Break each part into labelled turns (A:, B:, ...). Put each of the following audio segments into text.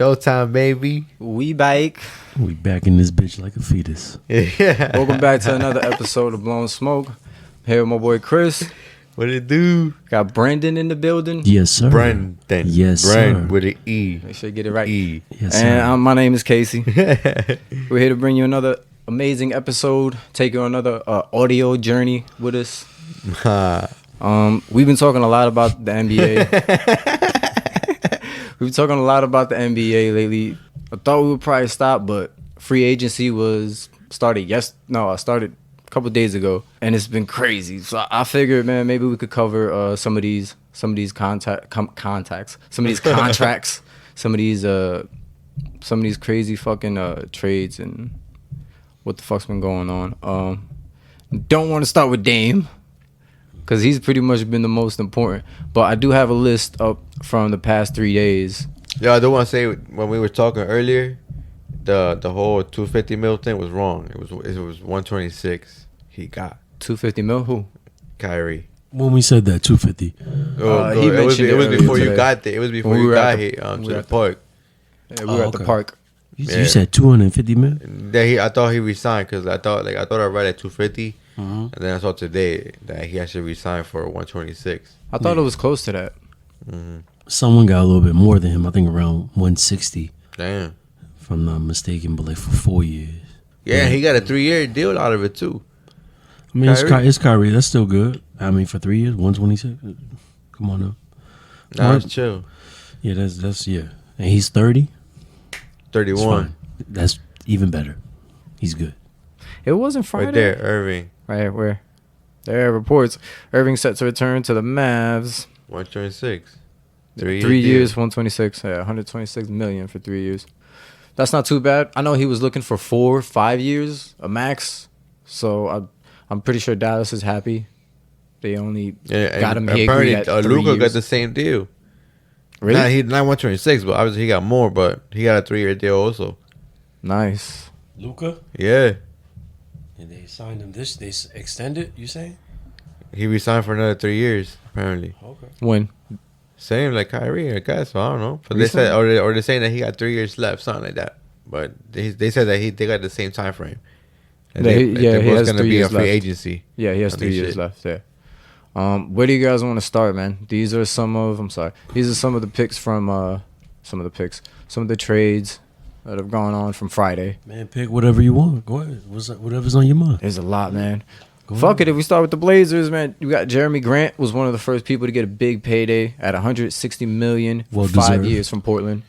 A: Showtime, baby.
B: We back.
C: We back in this bitch like a fetus.
A: Yeah.
B: Welcome back to another episode of Blown Smoke. Here with my boy Chris.
A: What it do?
B: Got Brandon in the building.
C: Yes, sir.
A: Brandon.
C: Yes,
A: Brandon
C: sir.
A: with an E.
B: Make sure you get it right.
A: E.
C: Yes, sir.
B: And my name is Casey. We're here to bring you another amazing episode. Take you on another audio journey with us. We've been talking a lot about the NBA. We've been talking a lot about the NBA lately. I thought we would probably stop, but free agency started a couple days ago, and it's been crazy. So I figured, man, maybe we could cover some of these contacts, some of these contracts, some of these crazy fucking trades and what the fuck's been going on. Don't want to start with Dame, because he's pretty much been the most important. But I do have a list up from the past 3 days.
A: Yeah, I do want to say, when we were talking earlier, the whole 250 mil thing was wrong. It was 126 he got.
B: 250 mil? Who?
A: Kyrie.
C: When we said that, 250.
B: He
A: it was
B: mentioned it
A: before
B: earlier
A: you
B: today.
A: got there. It was before
B: When we
A: you
B: were
A: got
B: at
A: here to the park.
B: Yeah, we were at the
C: okay.
B: park.
C: You said 250 million?
A: I thought he resigned because I thought I read at 250, and then I saw today that he actually resigned for 126.
B: I thought it was close to that.
C: Someone got a little bit more than him. I think around 160,
A: Damn.
C: if I'm not mistaken, but like for 4 years.
A: Yeah, he got a 3-year deal out of it too.
C: I mean,
A: Kyrie?
C: it's Kyrie. That's still good. I mean, for 3 years, 126. Come on up.
A: Nah, it's chill.
C: Yeah, that's yeah. And he's 30. It's
A: 31.
C: fine. That's even better. He's good.
B: It wasn't Friday.
A: Right there, Irving.
B: Right where? There are reports. Irving set to return to the Mavs.
A: 126.
B: 3 years, 126. Yeah, 126 million for 3 years. That's not too bad. I know he was looking for 4-5 years, a max. So I'm pretty sure Dallas is happy. They only got him. He agreed at 3
A: Luka
B: years.
A: got the same deal.
B: Really?
A: Not 126, but obviously he got more, but he got a 3-year deal also.
B: Nice.
C: Luka?
A: Yeah.
C: And they signed him They extended, you saying?
A: He resigned for another 3 years, apparently.
C: Okay.
B: When?
A: Same like Kyrie, I guess. So I don't know. But
B: Recently?
A: they said, or they're saying that he got 3 years left, something like that. But they said that they got the same time frame. And
B: He has
A: going to
B: 3
A: be a
B: years
A: free
B: left.
A: agency.
B: Yeah, he has
A: on
B: 3
A: this
B: years
A: shit.
B: left. Yeah. Where do you guys want to start, man? These are some of the picks from some of the trades that have gone on from Friday.
C: Man, pick whatever you want. Go ahead. Whatever's on your mind.
B: There's a lot, man.
C: Go
B: Fuck
C: ahead.
B: it. If we start with the Blazers, man, you got Jeremy Grant was one of the first people to get a big payday at 160 million for
C: Well
B: 5
C: deserved.
B: years from Portland.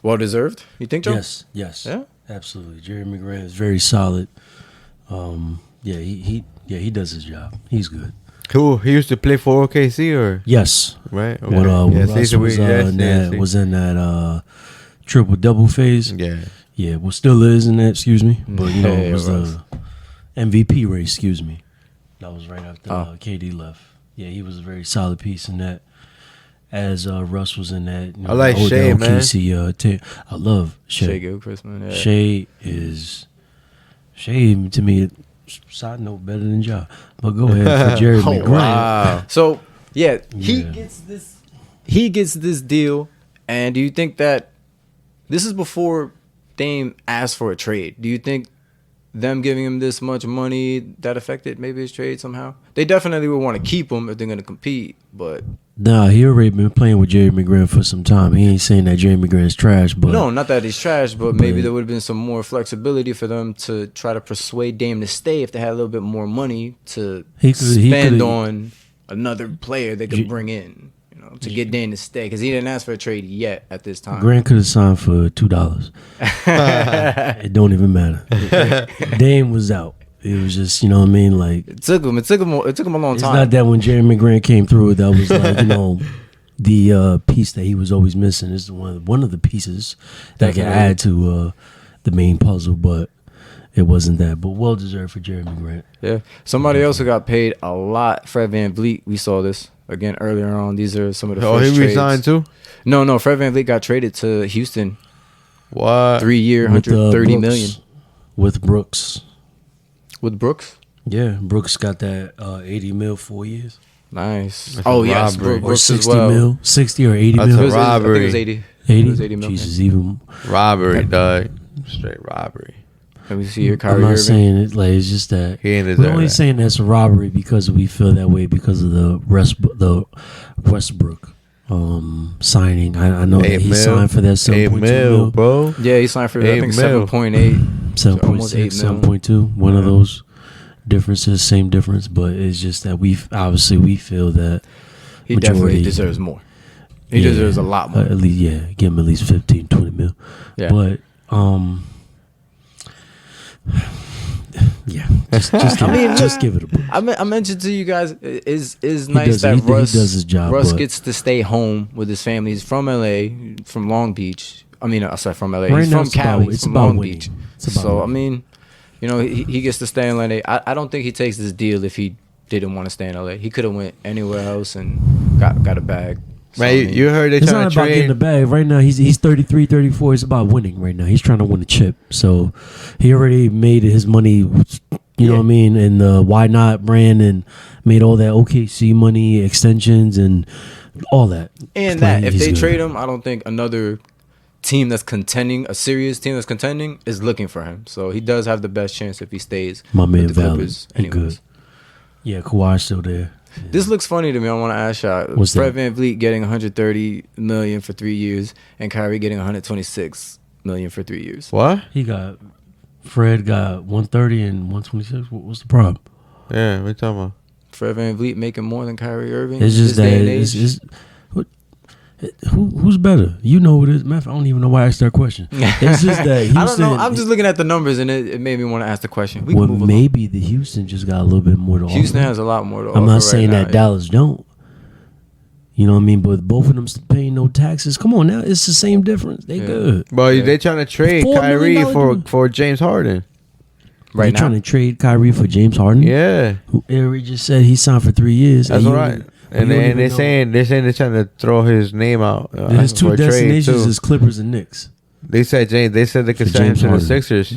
B: Well deserved. You think, Joe?
C: Yes.
B: Yeah?
C: Absolutely. Jeremy Grant is very solid. He does his job. He's good.
A: Cool. He used to play for OKC, or
C: Yes.
A: right?
C: When Russ was in that triple double phase.
A: Yeah.
C: Yeah, well, still is in that. Excuse me, but you know,
B: Yeah,
C: it was
B: Russ.
C: the MVP race. Excuse me. That was right after
B: Oh.
C: KD left. Yeah, he was a very solid piece in that. As Russ was in that. You know,
A: I like
C: the
A: Shai,
C: OKC, I love Shai.
B: Shai Gilgeous, man. Yeah.
C: Shai to me. Side note, better than Ja. But go ahead for Jeremy Grant.
A: Wow.
B: So yeah, he
C: Yeah.
B: gets this deal. And do you think that this is before Dame asked for a trade? Do you think them giving him this much money that affected maybe his trade somehow? They definitely would want to keep him if they're going to compete, but
C: Nah, he already been playing with Jeremy Grant for some time. He ain't saying that Jeremy Grant's trash, but
B: no, not that he's trash, but maybe there would have been some more flexibility for them to try to persuade Dame to stay if they had a little bit more money to
C: He
B: spend
C: could've-
B: on another player they could bring in, you know, to get Dame to stay, because he didn't ask for a trade yet at this time.
C: Grant could have signed for $2. It don't even matter. Dame was out. It was just, you know what I mean? Like,
B: It took him a long
C: it's
B: time.
C: not that when Jeremy Grant came through, that was like, you know, the piece that he was always missing. Is one of the pieces that can
B: Definitely.
C: add to the main puzzle, but it wasn't that. But well deserved for Jeremy Grant.
B: Yeah. Somebody else who got paid a lot, Fred VanVleet. We saw this again earlier on. These are some of the
A: Oh,
B: first
A: he
B: trades.
A: resigned too?
B: No. Fred VanVleet got traded to Houston.
A: What?
B: 3 year,
C: With,
B: 130
C: Brooks.
B: million.
C: With Brooks.
B: With Brooks.
C: Yeah, Brooks got that 80 mil 4 years.
B: Nice.
A: That's
B: Oh
A: a
B: yes,
A: robbery.
C: Or
B: Brooks
C: 60
B: as well.
C: mil, 60 or 80
A: That's
C: mil.
A: a
B: I think it
A: robbery.
B: was 80.
C: 80?
B: It was 80 mil.
C: Jesus, even.
A: Robbery, dog. Straight robbery.
B: Let me see here,
C: I'm
B: Kyrie
C: not
B: Irving.
C: saying it like it's just that
A: He ain't
C: we're
A: deserve
C: only
A: that.
C: saying that's a robbery because we feel that way because of the Westbrook signing. I know that
A: 8
C: he
A: mil.
C: signed for that
A: 8
C: 7.2
A: mil,
C: mil,
A: bro.
B: Yeah, he signed for I
A: 8
B: think
A: mil.
B: 7.8. So almost 8
C: 7.6,
B: mil.
C: 7.2. One of
B: Yeah.
C: those differences, same difference, but it's just that we feel that
B: He
C: majority
B: definitely deserves more. He
C: yeah,
B: deserves a lot more.
C: at least, give him at least 15, 20 mil.
B: Yeah.
C: But yeah, just give it a boost.
B: I mentioned to you guys is
C: does
B: nice
C: it.
B: that
C: He
B: Russ
C: does his job,
B: Russ
C: but-
B: gets to stay home with his family. He's from LA, from Long Beach. I mean, sorry, from LA.
C: Right
B: He's
C: now
B: from
C: it's about-
B: Cali. He's
C: it's
B: from
C: about
B: Long
C: winning.
B: Beach.
C: It's about
B: So I
C: winning.
B: mean, you know, he gets to stay in LA. I don't think he takes this deal if he didn't want to stay in LA. He could have went anywhere else and got a bag. So,
A: Man,
B: I mean,
A: you heard they
C: It's
A: trying
C: not
A: to
C: about getting the
A: trade.
C: bag. Right now, he's 33, 34. It's about winning right now. He's trying to win a chip. So he already made his money, you know what I mean? And the Why Not brand and made all that OKC money, extensions, and all that.
B: And
C: Like,
B: that if
C: he's
B: they
C: good.
B: trade him, I don't think another team that's contending, a serious team that's contending, is looking for him. So he does have the best chance if he stays.
C: My man
B: with the
C: Valid.
B: Clippers
C: He
B: anyways.
C: good. Yeah, Kawhi's still there.
B: This looks funny to me. I want to ask y'all.
C: What's
B: Fred
C: that?
B: VanVleet getting 130 million for 3 years, and Kyrie getting 126 million for 3 years.
A: What?
C: Fred got 130 and 126. What's the problem?
A: Yeah, what you talking about?
B: Fred VanVleet making more than Kyrie Irving.
C: It's
B: in
C: just
B: this
C: that
B: day and age?
C: who's better? You know what it is. Matter of fact, I don't even know why I asked that question. It's just that Houston,
B: I don't know. I'm just looking at the numbers, and it made me want to ask the question. We can
C: well,
B: move along.
C: maybe the Houston just got a little bit more to offer.
B: Houston has a lot more to offer.
C: I'm not
B: right
C: saying
B: now.
C: that Dallas don't. You know what I mean? But both of them still paying no taxes. Come on now, it's the same difference. They
B: Yeah.
C: good.
A: But
B: Yeah.
A: they trying to trade
C: $4
A: Kyrie
C: million
A: for
C: dude.
A: for James Harden.
B: Right
C: They
B: now,
C: trying to trade Kyrie for James Harden.
A: Yeah,
C: Who Eric just said he signed for 3 years.
A: that's
C: and you
A: right.
C: don't-
A: And
C: you don't
A: they,
C: even
A: they're
C: know.
A: saying they're trying to throw his name out.
C: His two
A: for a trade,
C: destinations
A: too.
C: is Clippers and Knicks.
A: They said James. They said they could
C: For
A: send him
C: James
A: to the
C: Harden.
A: Sixers.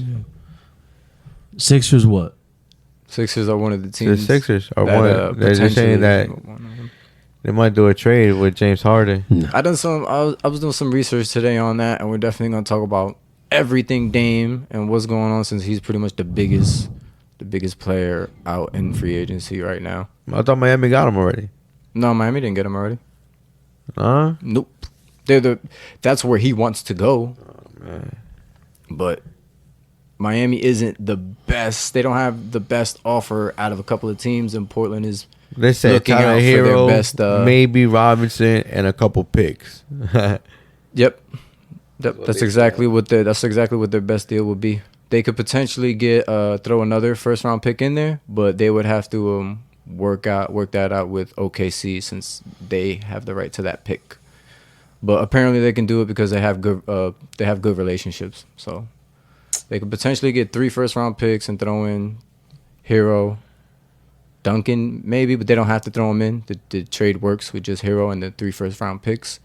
C: Sixers what?
B: Sixers are one of the
A: The
B: teams.
A: Sixers are
B: that,
A: one. They're just saying that
B: potentially-
A: they might do a trade with James Harden.
B: I was doing some research today on that, and we're definitely gonna talk about everything Dame and what's going on since he's pretty much the biggest player out in free agency right now.
A: I thought Miami got him already.
B: No, Miami didn't get him already.
A: Huh?
B: Nope. That's where he wants to go. But Miami isn't the best. They don't have the best offer out of a couple of teams, and Portland is
A: They said
B: looking
A: Tyler
B: out for
A: Hero,
B: their best.
A: maybe Robinson, and a couple picks.
B: Yep. That's exactly what their best deal would be. They could potentially get throw another first round pick in there, but they would have to work that out with OKC since they have the right to that pick. But apparently they can do it because they have good relationships. So they could potentially get 3 first round picks and throw in Hero, Duncan maybe, but they don't have to throw him in. The trade works with just Hero and the 3 first round picks.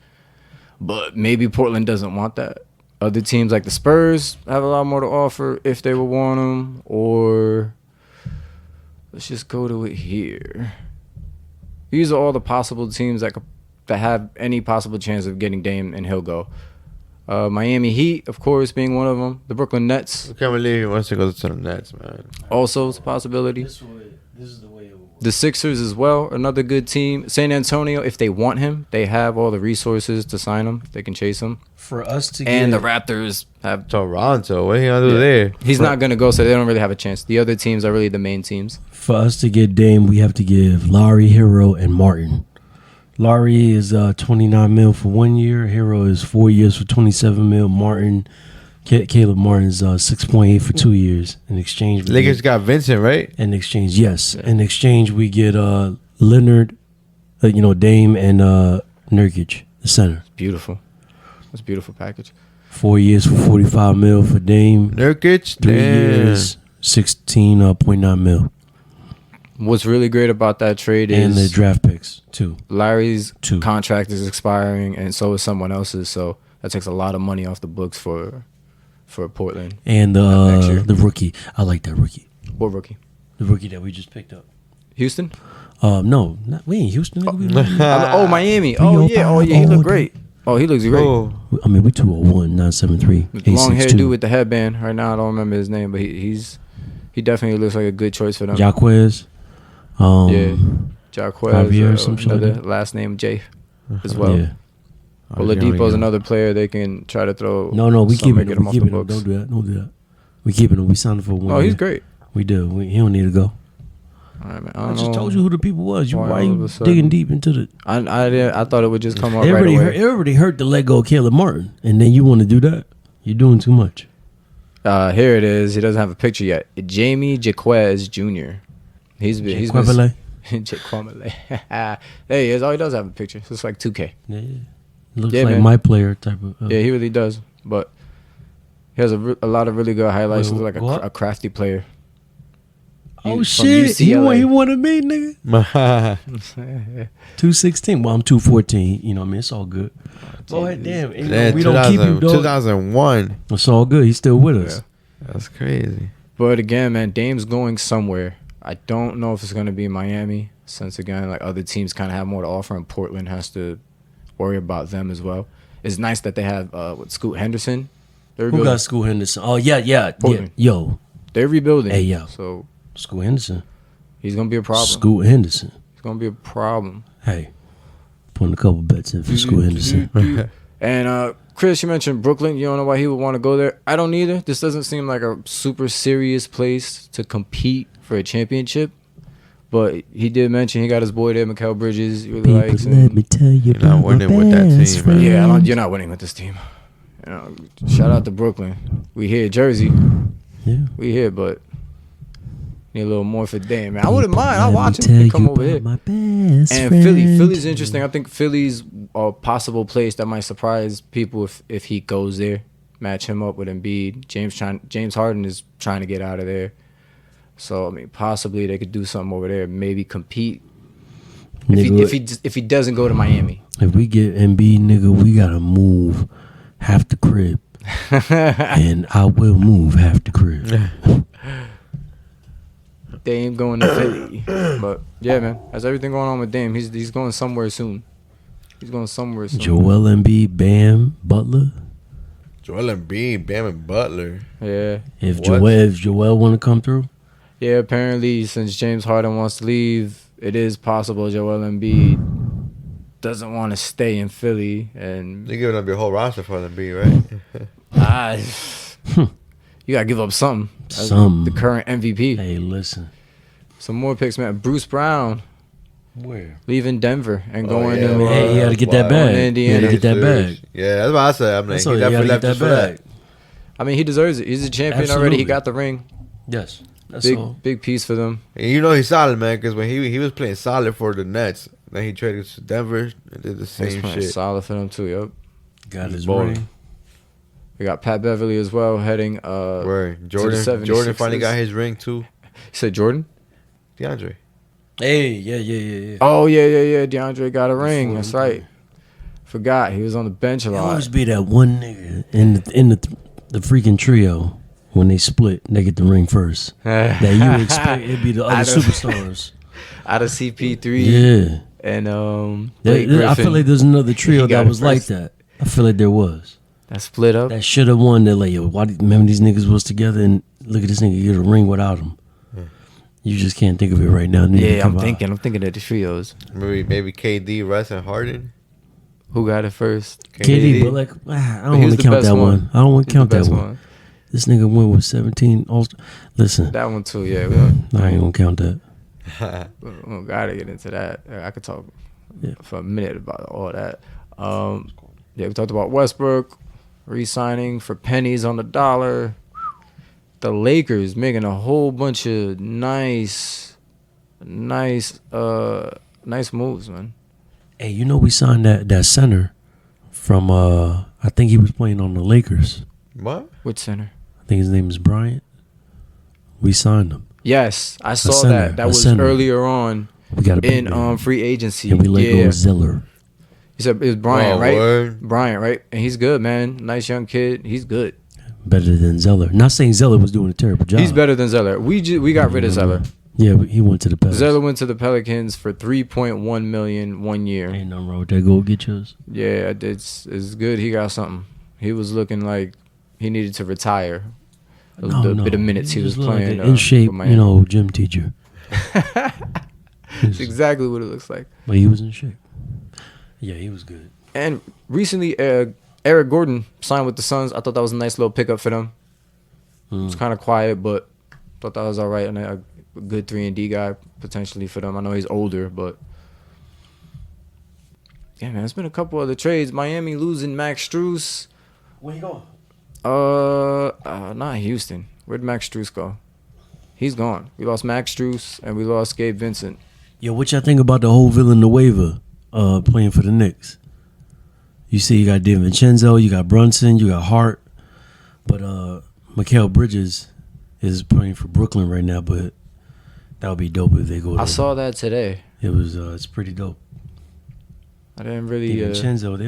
B: But maybe Portland doesn't want that. Other teams like the Spurs have a lot more to offer if they would want them. Or let's just go to it here. These are all the possible teams that have any possible chance of getting Dame, and he'll go. Miami Heat, of course, being one of them. The Brooklyn Nets,
A: I can't believe he wants to go to the Nets, man.
B: also is a possibility.
C: This is the way it will work.
B: The Sixers as well, another good team. San Antonio, if they want him, they have all the resources to sign him. They can chase him.
C: For us to
B: And the
C: get
B: Raptors have.
A: Toronto, what he gonna do
B: Yeah.
A: there?
B: He's not going to go, so they don't really have a chance. The other teams are really the main teams.
C: for us to get Dame, we have to give Lowry, Hero, and Martin. Lowry is 29 mil for 1 year. Hero is 4 years for 27 mil. Caleb Martin is 6.8 for 2 years. In exchange, we
A: Lakers
C: get,
A: got Vincent, right?
C: in exchange, yes. In exchange, we get Leonard, Dame, and Nurkic, the center.
B: Beautiful. That's a beautiful package.
C: 4 years for 45 mil for Dame.
A: Nurkic,
C: 3
A: damn.
C: years, 16.9 mil.
B: What's really great about that trade
C: And the
B: is
C: draft picks, too.
B: Larry's
C: 2.
B: contract is expiring, and so is someone else's. So that takes a lot of money off the books for Portland.
C: And
B: Next year.
C: the rookie. I like that rookie.
B: What rookie?
C: The rookie that we just picked up.
B: Houston?
C: No, we ain't Houston. Nigga. We Miami.
B: Miami. Oh yeah, he looked great. Oh, he looks great.
A: Oh,
C: I mean, we 201-973.
B: Long hair dude with the headband. Right now, I don't remember his name, but he definitely looks like a good choice for them.
C: Jaquez.
B: Yeah, Jaquez.
C: Javier, some shit
B: another
C: like that.
B: last name J as well.
C: Yeah.
B: Oladipo's another player they can try to throw.
C: No, we keeping
B: get
C: him.
B: him
C: We
B: off the
C: keeping him.
B: books.
C: Don't do that. We keeping him. We signed him for 1 year.
B: Oh, he's great.
C: We do. He don't need to go.
B: All right, man.
C: I just told you who the people was. Why
B: all
C: you
B: of a sudden-
C: digging deep into the?
B: I thought it would just come up right away.
C: It already hurt to let go of Caleb Martin, and then you want to do that? You're doing too much.
B: Here it is. He doesn't have a picture yet. Jamie Jaquez Jr. He's been
C: Jaquez.
B: Jaquamele. There he is. Oh, he does have a picture. It's like 2K.
C: Yeah, looks
B: Yeah,
C: like
B: man.
C: my player type of.
B: Yeah, he really does. But he has a lot of really good highlights.
C: Wait,
B: He looks like
C: what?
B: a crafty player.
C: Oh
B: From
C: shit!
B: UCLA.
C: He wanted me, nigga. 216. Well, I'm 214. You know what I mean? It's all good. Boy, damn. You know,
A: man,
C: we don't keep him, dog.
A: 2001.
C: It's all good. He's still with us.
A: That's crazy.
B: But again, man, Dame's going somewhere. I don't know if it's going to be Miami, since again, like other teams kind of have more to offer, and Portland has to worry about them as well. It's nice that they have Scoot Henderson. They're
C: Who got School Henderson? Oh yeah.
B: Portland.
C: Yo,
B: They're rebuilding.
C: Hey, yo.
B: So
C: School Henderson.
B: he's going to be a problem.
C: School Henderson.
B: He's going to be a problem.
C: Hey, putting a couple bets in for School Henderson.
B: And Chris, you mentioned Brooklyn. You don't know why he would want to go there. I don't either. This doesn't seem like a super serious place to compete for a championship. But he did mention he got his boy there, Mikal Bridges. He really likes
C: People,
B: him.
C: let me tell you
A: You're not
C: about
A: winning
C: my
A: with that
C: best
A: team, man.
C: friend.
B: Yeah, you're not winning with this team. You know, shout out to Brooklyn. We here, Jersey.
C: Yeah.
B: We here, but need a little more for Dame, man. I wouldn't
C: People,
B: mind. I'll
C: let me
B: watch him.
C: tell
B: He come
C: you
B: over
C: about
B: here.
C: My best
B: And
C: friend.
B: Philly's interesting. I think Philly's a possible place that might surprise people if he goes there. Match him up with Embiid. James Harden is trying to get out of there. So I mean, possibly they could do something over there. Maybe compete.
C: Nigga,
B: If he doesn't go to Miami,
C: if we get Embiid, nigga, we gotta move half the crib, and I will move half the crib.
B: Dame going to Philly. But yeah, man, that's everything going on with Dame. He's going somewhere soon. He's going somewhere soon.
C: Joel Embiid, Bam, Butler.
A: Joel Embiid, Bam, and Butler.
B: Yeah.
C: If
A: What?
C: Joel want to come through,
B: Yeah, apparently since James Harden wants to leave, it is possible Joel Embiid doesn't want to stay in Philly. And
A: They giving up your whole roster for Embiid, right?
B: you got to give up something. As
C: Something.
B: The current MVP.
C: hey, listen.
B: Some more picks, man. Bruce Brown
C: Where?
B: leaving Denver and
A: Oh,
B: going
A: yeah,
B: to
A: well,
C: Hey, you gotta get that
A: Wow.
C: bag.
B: Indiana.
C: You gotta get that bag.
A: Yeah, that's what I said. I'm like,
C: That's
A: he
C: all, you
A: definitely
C: gotta
A: left
C: get
A: us
C: that
A: for that.
C: bag.
B: I mean, he deserves it. He's a champion already.
C: Absolutely.
B: He got the ring.
C: Yes, that's all.
B: Big piece for them.
A: And you know he's solid, man, because when he was playing solid for the Nets, then he traded to Denver and did the
B: He's
A: same
B: playing
A: shit.
B: solid for them too. Yep.
C: Got
A: He's
C: his
A: balling.
C: ring.
B: We got Pat Beverly as well heading.
A: Word.
B: to the
A: Jordan
B: 76ers.
A: finally got his ring too.
B: You said Jordan?
A: DeAndre.
C: Hey, yeah.
B: Oh yeah. DeAndre got a ring.
C: Before
B: That's
C: we-
B: right. Forgot he was on the bench a
C: There
B: lot.
C: always be that one nigga in the freaking trio when they split, they get the ring first. That you expect it'd be the
B: I
C: other
B: don't-
C: superstars.
B: Out of CP3
C: Yeah,
B: and Blake
C: I feel
B: Griffin.
C: like there's another trio
B: He got
C: that
B: it
C: was like
B: first.
C: that. I feel like there was.
B: That split up.
C: That should have won. That like, yo, why? Remember these niggas was together and look at this nigga get a ring without him. You just can't think of it right now.
B: Yeah, I'm thinking of the trios.
A: Maybe KD, Russ, and Harden.
B: Who got it first?
C: KD, but like, I don't
B: he was
C: want to
B: the
C: count
B: best
C: that
B: one.
C: one. I don't want
B: He's
C: to count
B: the
C: that
B: best
C: one. This nigga went with 17. Listen,
B: That one too. Yeah,
C: I ain't gonna count that.
B: we gotta get into that. I could talk
C: Yeah.
B: for a minute about all that. Yeah, we talked about Westbrook re-signing for pennies on the dollar. The Lakers making a whole bunch of nice moves, man.
C: Hey, you know we signed that center from I think he was playing on the Lakers.
A: What?
B: Which center?
C: I think his name is Bryant. We signed him.
B: Yes, I saw
C: center,
B: that. That
C: a
B: was
C: center.
B: earlier on
C: We got a big
B: in
C: man.
B: free agency.
C: And we let go
B: Yeah,
C: of Zeller.
B: he said it was Bryant,
A: Oh,
B: right?
A: word.
B: Bryant, right? And he's good, man. Nice young kid. He's good.
C: Better than Zeller. Not saying Zeller was doing a terrible job.
B: He's better than Zeller. We got rid of Zeller.
C: Yeah, but he went to the Pelicans.
B: Zeller went to the Pelicans for $3.1 million 1 year.
C: Ain't nothing wrong with that. Go get yours.
B: Yeah, it's good. He got something. He was looking like he needed to retire. The bit of minutes he was playing.
C: Like in shape, gym teacher.
B: That's exactly what it looks like.
C: But he was in shape. Yeah, he was good.
B: And recently, Eric Gordon signed with the Suns. I thought that was a nice little pickup for them. It was kind of quiet, but thought that was all right. And a good 3-and-D guy potentially for them. I know he's older, but yeah, man, there's been a couple other trades. Miami losing Max Strus.
C: Where you going?
B: Not Houston. Where'd Max Strus go? He's gone. We lost Max Strus and we lost Gabe Vincent.
C: Yo, what y'all think about the whole Villanueva playing for the Knicks? You see, you got DiVincenzo, you got Brunson, you got Hart, but Mikal Bridges is playing for Brooklyn right now. But that would be dope if they go.
B: I saw that today.
C: It's pretty dope.
B: I didn't really.
C: DiVincenzo, they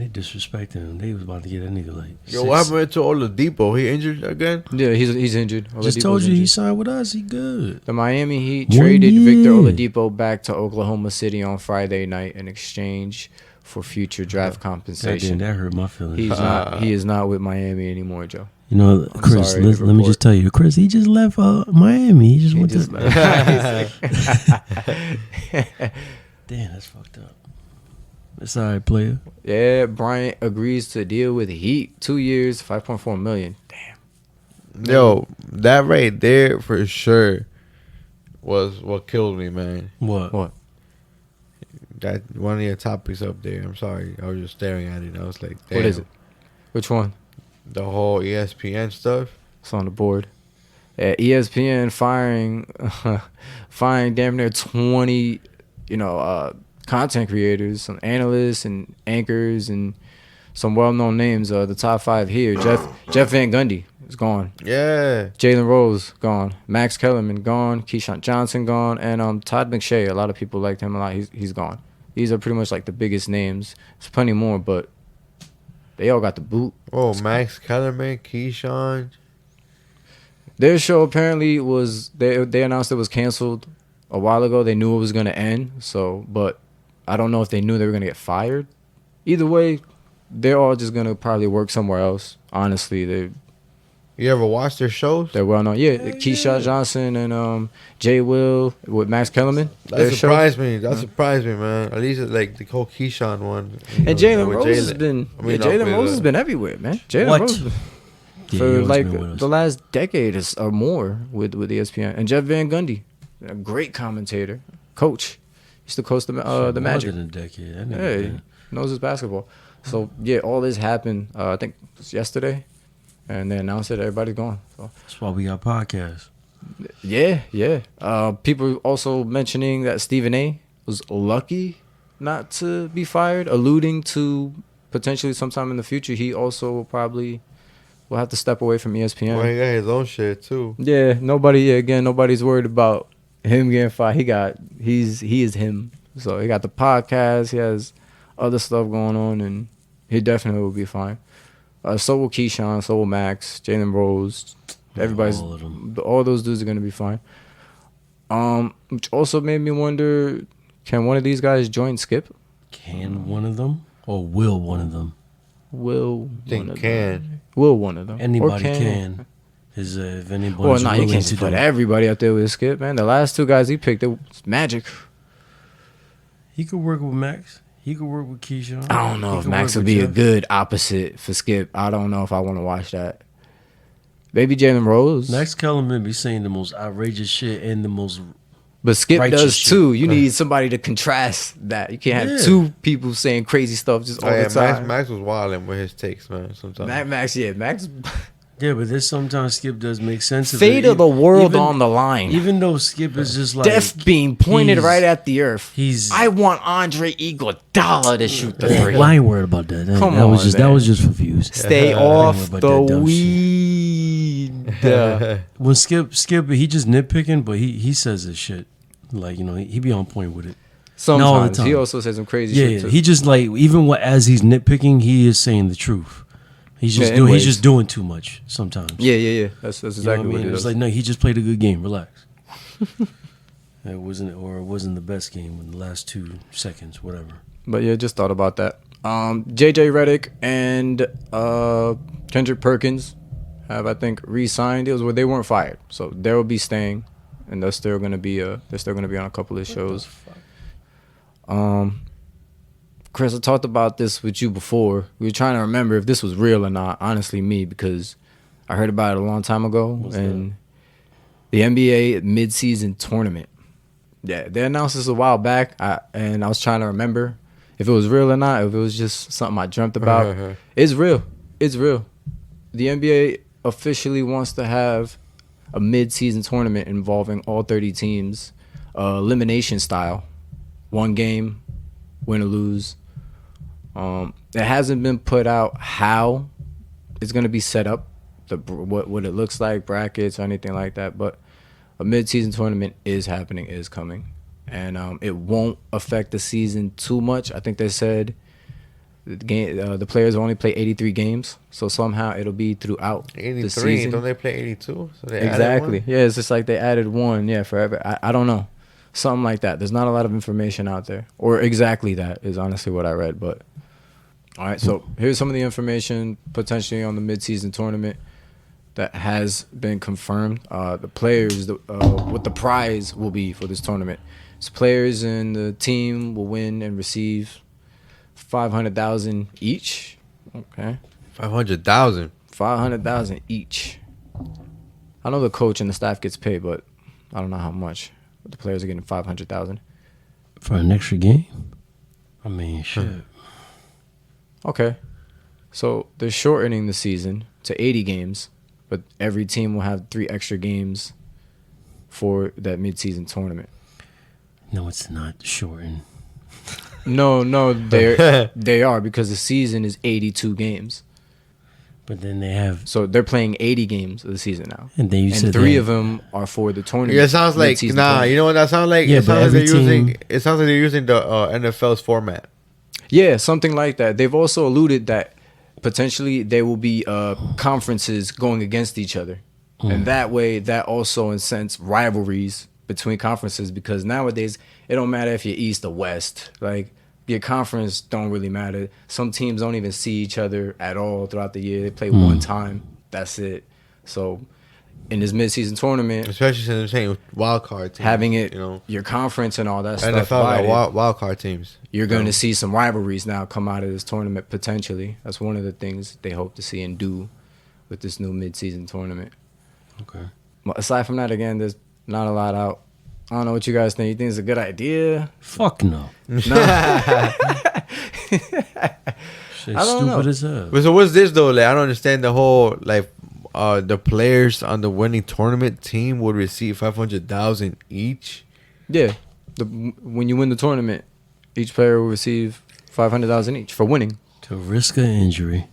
C: disrespected him. They was about to get that nigga like.
A: Yo, what happened to Oladipo? He injured again?
B: Yeah, he's injured.
C: Just told you he signed with us. He good.
B: The Miami Heat traded Victor Oladipo back to Oklahoma City on Friday night in exchange for future draft compensation.
C: That hurt my feelings.
B: He is not with Miami anymore, Joe.
C: You know, Chris, let me just tell you, Chris, he just left Miami. He went to. Damn, that's fucked up. It's all right, player.
B: Yeah, Bryant agrees to deal with Heat 2 years, $5.4 million. Damn.
A: Yo, that right there for sure was what killed me, man.
B: What?
A: That one of your topics up there. I'm sorry, I was just staring at it. And I was like, damn.
B: What is it? Which one?
A: The whole ESPN stuff.
B: It's on the board. Yeah, ESPN firing damn near 20, content creators, some analysts and anchors, and some well-known names. The top 5 here: Jeff Van Gundy is gone.
A: Yeah.
B: Jalen Rose gone. Max Kellerman gone. Keyshawn Johnson gone. And Todd McShay. A lot of people liked him a lot. He's gone. These are pretty much like the biggest names. There's plenty more, but they all got the boot.
A: Oh, Max Kellerman, Keyshawn.
B: Their show apparently was they announced it was canceled a while ago. They knew it was gonna end. But I don't know if they knew they were gonna get fired. Either way, they're all just gonna probably work somewhere else. Honestly,
A: You ever watch their shows?
B: they're well known. Yeah, Keyshawn Johnson and Jay Will with Max Kellerman.
A: That surprised me. That surprised me, man. At least like the whole Keyshawn one.
B: And Jalen Rose has been. Jalen Rose has been everywhere, man. Jalen Rose for like the last decade or more with ESPN. And Jeff Van Gundy, a great commentator, coach. Used to coach the Magic.
C: More than a decade.
B: Yeah, knows his basketball. So yeah, all this happened. I think it was yesterday. And they announced it. Everybody's gone. So.
C: That's why we got podcasts.
B: Yeah. People also mentioning that Stephen A. was lucky not to be fired, alluding to potentially sometime in the future he also probably will have to step away from ESPN.
A: Well, he got his own shit too.
B: Yeah, nobody's worried about him getting fired. He is him. So he got the podcast. He has other stuff going on, and he definitely will be fine. So will Keyshawn, so will Max, Jalen Rose. Everybody's all those dudes are gonna be fine. Which also made me wonder: can one of these guys join Skip?
C: Can one of them, or will one of them?
B: Will
A: one of them?
B: Will one of them?
C: Anybody can. If anybody.
B: Well, you can't just put everybody out there with Skip, man. The last 2 guys he picked, it was Magic.
C: He could work with Max. He could work with Keyshawn.
B: I don't know if Max would be a good opposite for Skip. I don't know if I want to watch that. Maybe Jalen Rose.
C: Max Kellerman be saying the most outrageous shit and the most.
B: But Skip does too. You need somebody to contrast that. You can't have 2 people saying crazy stuff just all the time.
A: Max was wilding with his takes, man. Sometimes.
B: Max.
C: Yeah, but there's sometimes Skip does make sense of
B: Fate
C: it.
B: of the world on the line.
C: Even though Skip is just like
B: death beam pointed right at the earth. I want Andre Iguodala to shoot the 3.
C: Well, I ain't worried about that. That was just for views.
B: Stay off the weed.
C: When Skip, he just nitpicking, but he says this shit. Like, he be on point with it.
B: Sometimes. He also says some crazy shit too.
C: He just like, even as he's nitpicking, he is saying the truth. He's just doing too much sometimes.
B: Yeah. That's exactly what it is.
C: It's like, no, he just played a good game. Relax. It wasn't the best game in the last 2 seconds, whatever.
B: But yeah, just thought about that. JJ Redick and Kendrick Perkins have, I think, re-signed deals where they weren't fired, so they will be staying, and they're still gonna be on a couple of shows. Chris, I talked about this with you before. We were trying to remember if this was real or not. Honestly, me, because I heard about it a long time ago. The NBA mid-season tournament. Yeah, they announced this a while back, and I was trying to remember if it was real or not, if it was just something I dreamt about. It's real. It's real. The NBA officially wants to have a mid-season tournament involving all 30 teams, elimination style. One game, win or lose. It hasn't been put out how it's going to be set up, what it looks like, brackets or anything like that, but a mid-season tournament is happening, is coming, and it won't affect the season too much. I think they said the players will only play 83 games, so somehow it'll be throughout
A: 83,
B: the season.
A: Don't they play 82? So they
B: Exactly. Yeah, it's just like they added one. Yeah, forever. I don't know, something like that. There's not a lot of information out there, or exactly that is honestly what I read. But all right, so here's some of the information potentially on the mid-season tournament that has been confirmed. The players, what the prize will be for this tournament. So players in the team will win and receive $500,000 each. Okay.
A: 500,000.
B: 500,000 each. I know the coach and the staff gets paid, but I don't know how much. But the players are getting 500,000
C: for an extra game. I mean, shit.
B: Okay. So they're shortening the season to 80 games. But every team will have 3 extra games for that mid-season tournament.
C: No, it's not shortened.
B: No, they are, because the season is 82 games.
C: But then they have...
B: So they're playing 80 games of the season now.
C: And then you said
B: 3 of them are for the tournament.
A: Yeah, it sounds like... Nah, tournament. You know what that sounds like?
C: Yeah,
A: it sounds like they're using the NFL's format.
B: Yeah, something like that. They've also alluded that potentially there will be conferences going against each other. And that way, that also incents rivalries between conferences, because nowadays, it don't matter if you're East or West. Like, your conference don't really matter. Some teams don't even see each other at all throughout the year. They play one time. That's it. So, in this mid-season tournament...
A: Especially since they're saying wild card teams.
B: Having it, your conference and all that stuff.
A: NFL got wild card teams.
B: You're going to see some rivalries now come out of this tournament, potentially. That's one of the things they hope to see and do with this new mid-season tournament.
C: Okay.
B: But aside from that, again, there's not a lot out. I don't know what you guys think. You think it's a good idea?
C: Fuck no.
B: No.
C: Shit's stupid as hell.
A: But so what's this, though? Like, I don't understand the whole, like, the players on the winning tournament team would receive 500,000 each.
B: Yeah. When you win the tournament, each player will receive 500,000 each for winning.
C: To risk an injury.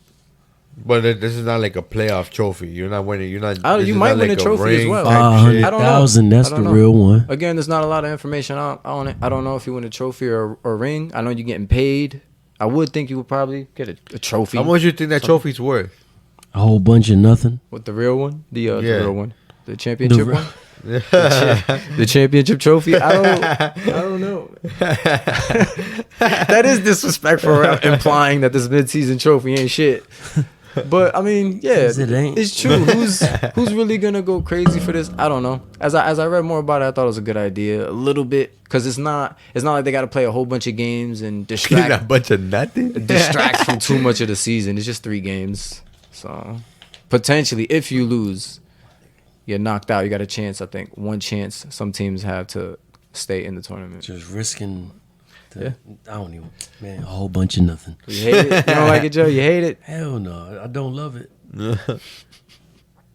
A: But this is not like a playoff trophy. You're not winning. You're not.
B: You might win a trophy as well.
C: 500,000. That's the real one.
B: Again, there's not a lot of information on it. I don't know if you win a trophy or a ring. I know you're getting paid. I would think you would probably get a trophy.
A: How much do you think that trophy's worth?
C: A whole bunch of nothing.
B: What, the real one? The real one, the championship one. The championship trophy. I don't know. That is disrespectful, implying that this mid-season trophy ain't shit. But I mean, yeah, it's true. Who's really gonna go crazy for this? I don't know. As I read more about it, I thought it was a good idea, a little bit, because it's not like they got to play a whole bunch of games and distract
A: a bunch of nothing.
B: Distract from too much of the season. It's just 3 games, so potentially, if you lose, you're knocked out. You got a chance. I think one chance some teams have to stay in the tournament.
C: Just risking.
B: Yeah.
C: I don't even, man, a whole bunch of nothing.
B: You hate it? You don't like it, Joe? You hate it?
C: Hell no. I don't love it.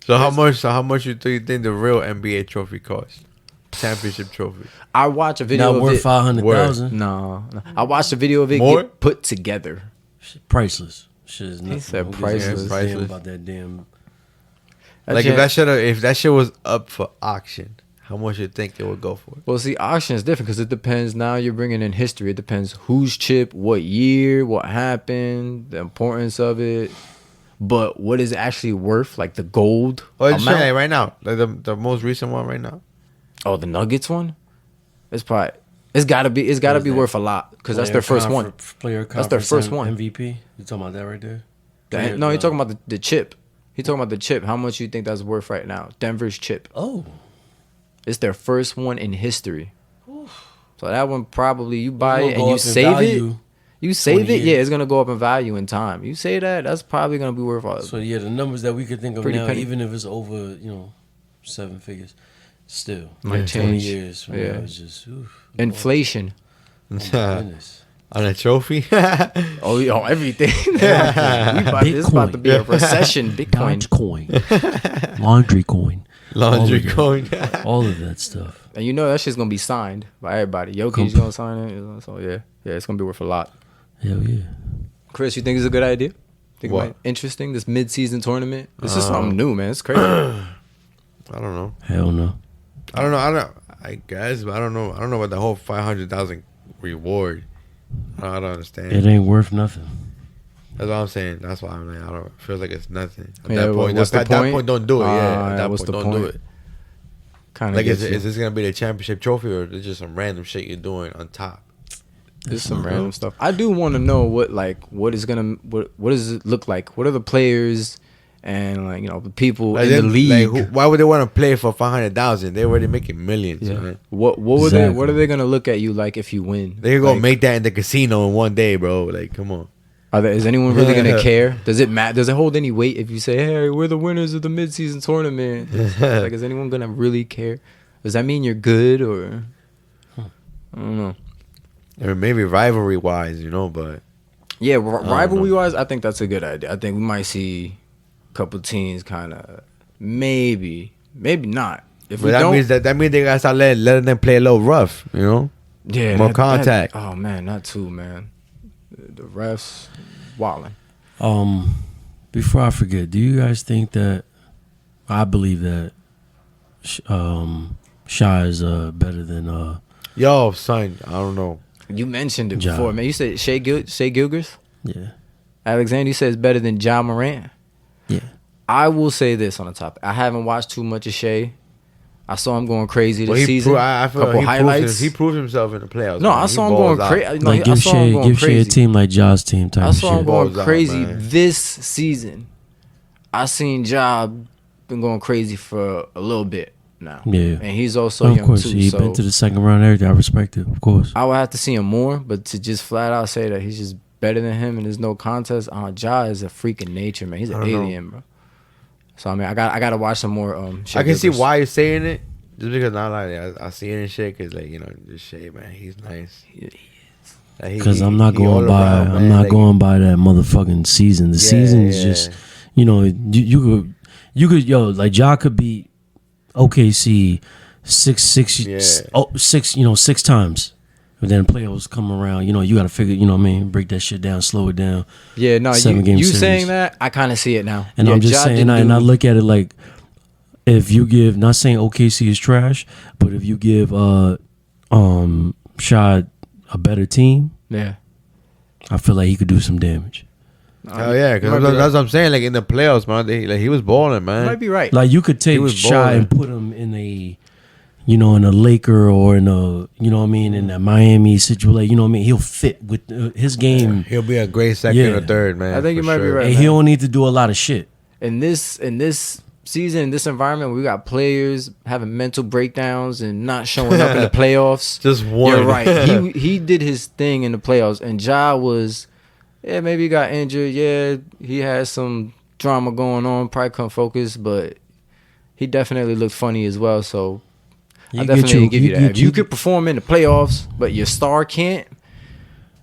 A: So how much do you think the real NBA trophy costs? Championship trophy.
B: I watch a video
C: Not
B: of
C: worth
B: it.
C: 500,000.
B: No. I watched a video of it
A: More?
B: get put together.
C: Priceless. Shit is nothing.
B: He said
C: Who gives a
B: priceless.
C: damn
A: Priceless.
C: about that damn.
A: Like if that shit was up for auction, how much you think it would go for?
B: Well, see, auction is different because it depends. Now you're bringing in history. It depends whose chip, what year, what happened, the importance of it. But what is it actually worth? Like the gold
A: Oh, it's
B: amount?
A: saying right now, like the most recent one right now.
B: Oh, the Nuggets one. It's gotta be worth a lot because that's their first one. That's their first one.
C: MVP. You talking about that right there?
B: No, you're talking about the chip. He's talking about the chip. How much you think that's worth right now? Denver's chip.
C: Oh,
B: it's their first one in history. So that one probably you buy it and you save it. You save it, yeah, it's gonna go up in value in time. You say that's probably gonna be worth all.
C: So yeah, the numbers that we could think of now,
B: penny.
C: even if it's over, 7 figures, still
B: might
C: 20
B: change.
C: years from now, it's just
B: inflation.
C: Oh, my goodness.
A: On a trophy.
B: oh, everything. This about to be a recession. Bitcoin,
C: Laundrycoin, all of that stuff.
B: And that shit's gonna be signed by everybody. Jokic's gonna sign it. So yeah, it's gonna be worth a lot.
C: Hell yeah.
B: Chris, you think it's a good idea? Think
A: what?
B: Interesting, this mid-season tournament? This is something new, man. It's crazy.
A: I don't know.
C: Hell no.
A: I don't know. I guess, but I don't know. I don't know about the whole 500,000 reward. I don't understand.
C: It ain't worth nothing.
A: That's what I'm saying. That's why I'm like, I don't feel like it's nothing. At
B: Yeah,
A: that point,
B: what's the
A: at that
B: point?
A: point, don't do it. At that
B: what's
A: point,
B: the
A: don't do
B: point?
A: it.
B: Kind of
A: Like, is this gonna be the championship trophy, or is just some random shit you're doing on top?
B: There's some random stuff. I do want to know what does it look like? What are the players and the people in the league?
A: Why would they want to play for 500,000? They're already making millions.
B: Yeah.
A: Man.
B: What are they gonna look at you like if you win?
A: They can go make that in the casino in one day, bro. Like, come on.
B: Is anyone really gonna care? Does it matter? Does it hold any weight if you say, "Hey, we're the winners of the mid-season tournament"? Is anyone gonna really care? Does that mean you're good or? I don't know.
A: Or maybe rivalry wise, but
B: yeah, rivalry wise, I think that's a good idea. I think we might see a couple teams kind of maybe not. If
A: but that means they gotta start letting them play a little rough,
B: Yeah,
A: more contact.
B: Oh man, that too, man. The refs, wilding.
C: Before I forget, do you guys think that? I believe that Shai is better than
A: Yo, son, I don't know.
B: You mentioned it
C: Ja.
B: before, man. You said Shai Gilgeous?
C: Yeah.
B: Alexander, you said it's better than Ja Morant.
C: Yeah.
B: I will say this on the top. I haven't watched too much of Shai. I saw him going crazy this season.
A: I feel
B: couple
A: like
B: highlights.
A: he proved himself in the playoffs.
B: No,
A: man.
B: I
A: He
B: saw him going
A: balls
B: crazy.
A: out.
C: Like give Shai a team like Ja's team type.
B: I saw him
C: shit.
B: going
A: Balls out,
B: crazy
A: man.
B: this season. I seen Ja been going crazy for a little bit now.
C: Yeah.
B: And he's also
C: Of
B: young
C: course,
B: too.
C: he's
B: So
C: been to the second round. Everything, I respect it. Of course.
B: I would have to see him more, but to just flat out say that he's just better than him and there's no contest. Ja is a freak in nature, man. He's an alien, bro. So I mean, I got to watch some more.
A: I can see why you're saying it, just because not like I see it and shit. Cause this shit, man, he's nice.
C: Because I'm not going by. I'm not going by that motherfucking season. The season is just, you could like Ja could beat OKC six times. But then playoffs come around, you got to figure, break that shit down, slow it down.
B: Yeah, no, you saying that, I kind of see it now.
C: And I'm just saying, and I look at it like, if you give, not saying OKC is trash, but if you give Shai a better team,
B: yeah,
C: I feel like he could do some damage.
A: Oh yeah, because that's what I'm saying. Like in the playoffs, man, he was balling, man.
B: You might be right.
C: Like you could take Shai and put him in a, in a Laker or in a, in a Miami situation. He'll fit with his game.
A: Yeah, he'll be a great second or third, man.
B: I think you might be right.
C: And he don't need to do a lot of shit.
B: In this season, in this environment, we got players having mental breakdowns and not showing up in the playoffs.
A: Just one.
B: You're right. He did his thing in the playoffs, and Ja was, maybe he got injured. Yeah, he had some drama going on. Probably couldn't focus, but he definitely looked funny as well. So I definitely give you that. If you could perform in the playoffs, but your star can't,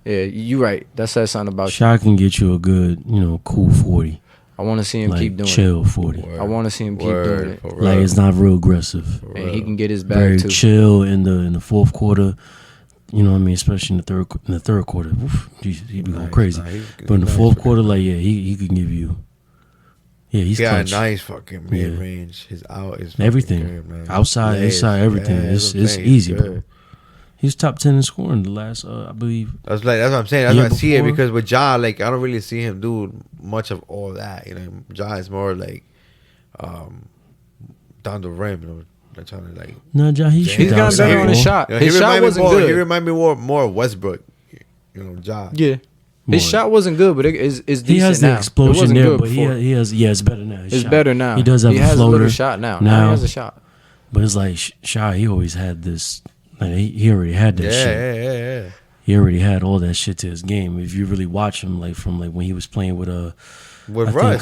B: yeah, you right. That says something about
C: Shai can get you a good, cool 40.
B: I want to see him keep doing
C: chill
B: it.
C: 40.
B: I want to see him keep doing it.
C: Like it's not real aggressive.
B: And he can get his back
C: very
B: too.
C: Chill in the fourth quarter. Especially in the third quarter. Oof, he be going crazy. But in the fourth quarter, he can give you. Yeah, he's clutch.
A: A nice fucking mid range. His out is
C: everything.
A: Good, man.
C: Outside, inside, everything. It's easy, bro. He's top 10 in scoring the last, I believe.
A: That's what I'm saying. That's why I see it, because with Ja, I don't really see him do much of all that. Ja is more like down the rim. I'm trying to like.
C: No, Ja, he
B: He's gotten better on his shot.
A: Yeah,
B: His shot wasn't good.
A: He remind me more of Westbrook. You know, Ja.
B: Yeah. His shot wasn't good, but it's decent now.
C: He has the explosion there, but
B: before.
C: he has. Yeah, it's better now.
B: It's better now.
C: He does have
B: he
C: a
B: has
C: floater.
B: a little shot now. Now he has a shot.
C: But it's like Shai, he always had this. Like, he already had that shit.
A: Yeah.
C: He already had all that shit to his game. If you really watch him, like from like when he was playing with
A: Russ.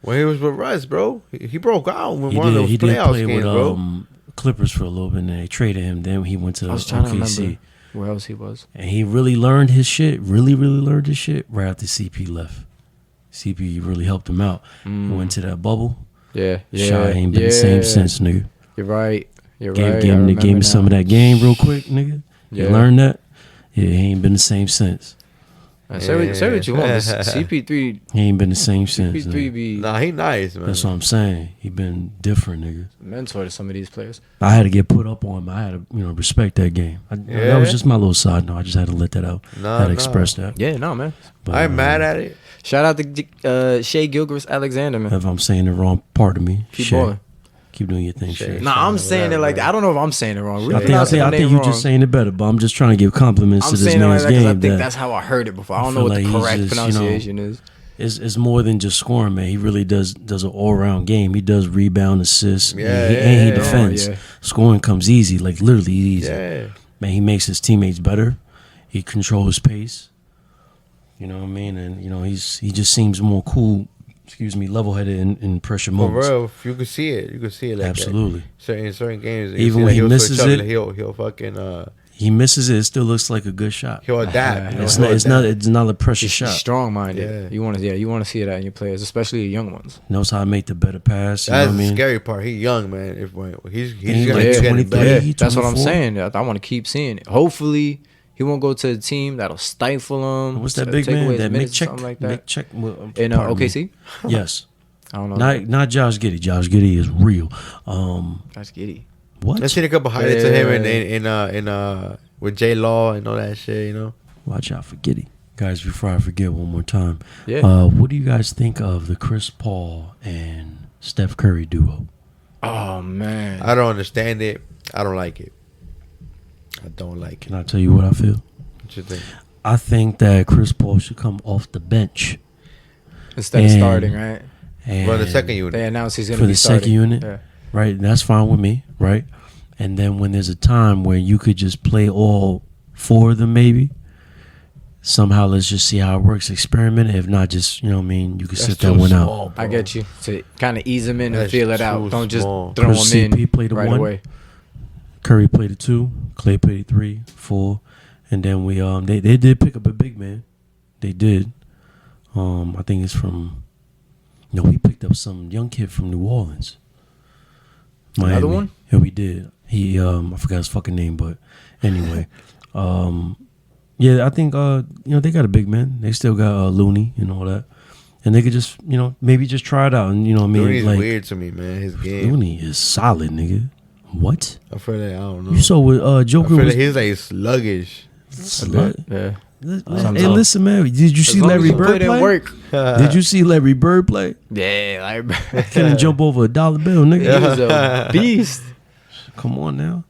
A: When he was with Russ, bro, he broke out when one of those playoffs games, bro.
C: Clippers for a little bit, and they traded him. Then he went to
B: I was trying to
C: OKC.
B: remember where else he was.
C: And he really learned his shit, really learned his shit right after CP left. CP really helped him out. He went to that bubble.
B: Yeah.
C: Shai ain't been the same since, nigga.
B: You're right.
C: Gave him some of that game real quick, nigga. You learned that? Yeah, he ain't been the same since.
B: Say what you want. CP3.
C: He ain't been the same since.
B: CP3 be
A: Nah, he nice, man.
C: That's what I'm saying. He been different, nigga.
B: mentor to some of these players.
C: I had to get put up on him. I had to, respect that game. That was just my little side note. I just had to let that out. I had to express that.
B: Yeah, no, man.
A: But, I ain't mad at it.
B: Shout out to Shai Gilgeous-Alexander, man.
C: If I'm saying the wrong part of me,
B: Keep going.
C: Keep doing your thing, Shay.
B: Nah, I'm saying it like that. I don't know if I'm saying it wrong.
C: I think you're just saying it better, but I'm just trying to give compliments to this man's game.
B: I think that's how I heard it before. I don't know what the correct pronunciation is.
C: It's more than just scoring, man. He really does an all-around game. He does rebound, assists,
A: he
C: defends. Scoring comes easy, like literally easy.
A: Yeah.
C: Man, he makes his teammates better. He controls pace. You know what I mean? And he just seems more cool. Level-headed in pressure moments.
A: For real, you can see it. You can see it. Like
C: absolutely.
A: In certain games,
C: even when he misses it,
A: he'll fucking.
C: He misses it. It still looks like a good shot.
A: He'll adapt.
C: It's not a pressure shot.
B: He's strong-minded. Yeah. You want to see that in your players, especially your young ones.
C: Knows how to make the better pass.
A: That's the scary part. He's young, man. He's
C: like 23.
B: That's what I'm saying. I want to keep seeing it. Hopefully, he won't go to a team that'll stifle him.
C: What's that big man? That
B: something like that.
C: Mick
B: in OKC.
C: Yes.
B: I don't know.
C: Not Josh Giddey. Josh Giddey is real.
B: Josh Giddey.
C: What?
A: I've seen a couple highlights of him in with J Law and all that shit.
C: Watch out for Giddey, guys. Before I forget, one more time.
B: Yeah.
C: What do you guys think of the Chris Paul and Steph Curry duo?
B: Oh man,
A: I don't understand it. I don't like it. I don't like it.
C: Can I tell you what I feel?
A: What you think?
C: I think that Chris Paul should come off the bench
B: instead of starting, right?
A: For the second unit.
B: They announced he's going to be
C: starting. For the second unit,
B: yeah.
C: Right? That's fine with me, right? And then when there's a time where you could just play all four of them, maybe, somehow let's just see how it works, experiment. If not, just, you could sit that one out.
B: I get you. To kind of ease them in and feel it out. Don't just throw
C: them
B: in
C: right away. Curry played the 2, Clay played the 3, 4, and then we they did pick up a big man. They did. I think it's from we picked up some young kid from New Orleans. Miami.
B: Another one?
C: Yeah, we did. He I forgot his fucking name, but anyway. Yeah, I think they got a big man. They still got Looney and all that. And they could just, maybe just try it out. And
A: Looney's weird to me, man. His game.
C: Looney is solid, nigga. What?
A: I feel like I don't know.
C: You saw what Joker
A: I feel like he's like sluggish.
B: Yeah.
C: Hey, listen, man. Did you see Larry Bird play? Did you see Larry Bird play?
B: Yeah, Larry Bird.
C: Couldn't jump over $1 bill, nigga.
B: He was a beast.
C: Come on now.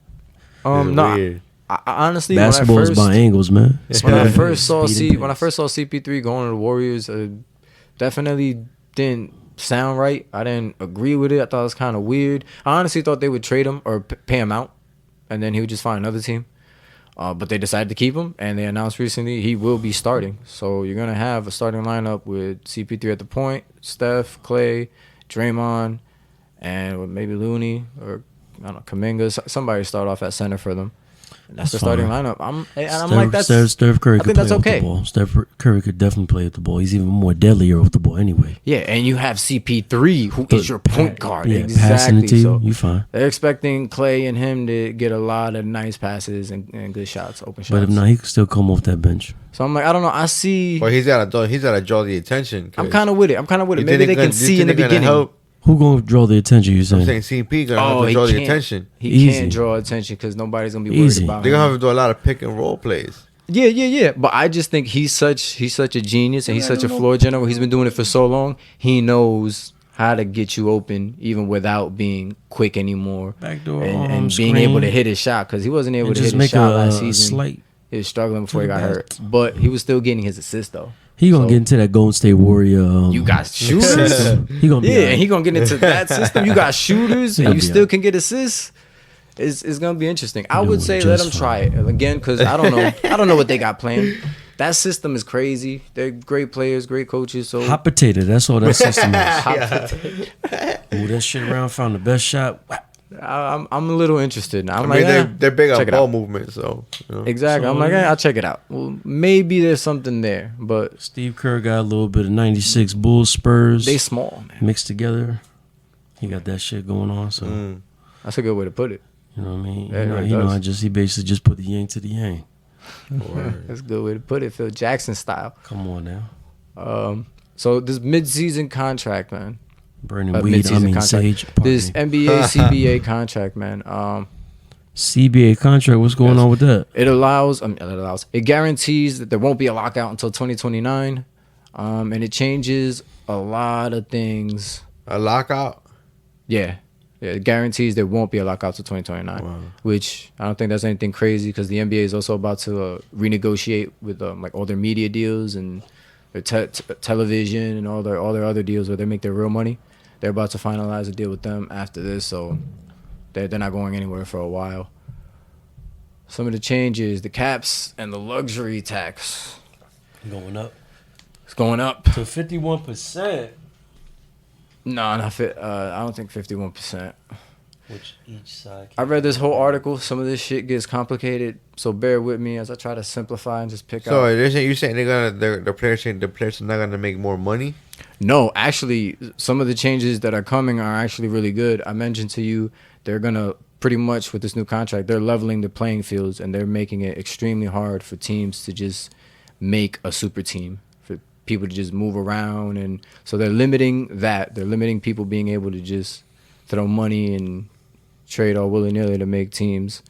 B: I honestly,
C: basketball is by angles, man.
B: When I first saw CP3 going to the Warriors, definitely didn't sound right. I didn't agree with it. I thought it was kind of weird. I honestly thought they would trade him or pay him out, and then he would just find another team. But they decided to keep him, and they announced recently he will be starting. So you're going to have a starting lineup with CP3 at the point, Steph, Clay, Draymond, and maybe Looney or I don't know, Kuminga. Somebody start off at center for them. And that's the starting lineup.
C: Steph Curry could play
B: that's okay.
C: Off the ball. Steph Curry could definitely play with the ball. He's even more deadlier off the ball anyway.
B: Yeah, and you have CP3, who is your point guard.
C: Yeah,
B: exactly.
C: Passing it to you, you fine.
B: They're expecting Clay and him to get a lot of nice passes and good shots, open shots.
C: But if not, he could still come off that bench.
B: So I'm like, I don't know. I see.
A: Well, he's got to draw the attention.
B: I'm kind of with it. Maybe they can see in the beginning.
C: Who gonna draw the attention? You saying?
A: I'm saying CP gonna have to draw the attention.
B: He can't draw attention because nobody's gonna be worried about him.
A: They're gonna have to do a lot of pick and roll plays.
B: Yeah. But I just think he's such a genius and he's such a floor general. He's been doing it for so long. He knows how to get you open even without being quick anymore.
C: Backdoor
B: and being able to hit his shot, because he wasn't able to hit his shot last season. He was struggling before he got hurt, but he was still getting his assist though.
C: He gonna get into that Golden State Warrior.
B: You got shooters.
C: He gonna be
B: and he gonna get into that system. You got shooters, and you still can get assists. It's gonna be interesting. I would say let him try it again, because I don't know. I don't know what they got planned. That system is crazy. They're great players, great coaches. So
C: hot potato. That's all that system is. Move that shit around. Found the best shot.
B: I'm a little interested.
A: I mean, they're big on ball movement, so
B: exactly. So, I'm like, I'll check it out. Well, maybe there's something there, but
C: Steve Kerr got a little bit of '96 Bulls Spurs.
B: They small, man.
C: Mixed together. He got that shit going on. So
B: that's a good way to put it.
C: You know what I mean? He basically just put the yang to the yang.
B: That's a good way to put it. Phil Jackson style.
C: Come on now.
B: So this mid-season contract, man.
C: Burning weed, sage.
B: This NBA CBA contract, man.
C: CBA contract, what's going on with that?
B: It guarantees that there won't be a lockout until 2029. And it changes a lot of things.
A: A lockout?
B: Yeah. It guarantees there won't be a lockout till 2029, which I don't think that's anything crazy, because the NBA is also about to renegotiate with like all their media deals and their television and all their other deals where they make their real money. They're about to finalize a deal with them after this, so they're not going anywhere for a while. Some of the changes, the caps and the luxury tax.
C: Going up.
B: It's going up.
C: To 51%.
B: No, not fit. I don't think 51%.
C: Which each side.
B: I read this whole article. Some of this shit gets complicated, so bear with me as I try to simplify and just pick out.
A: So you saying the players are not gonna make more money?
B: No, actually, some of the changes that are coming are actually really good. I mentioned to you they're gonna pretty much, with this new contract, they're leveling the playing fields, and they're making it extremely hard for teams to just make a super team. People to just move around, and so they're limiting that. They're limiting people being able to just throw money and trade all willy-nilly to make teams.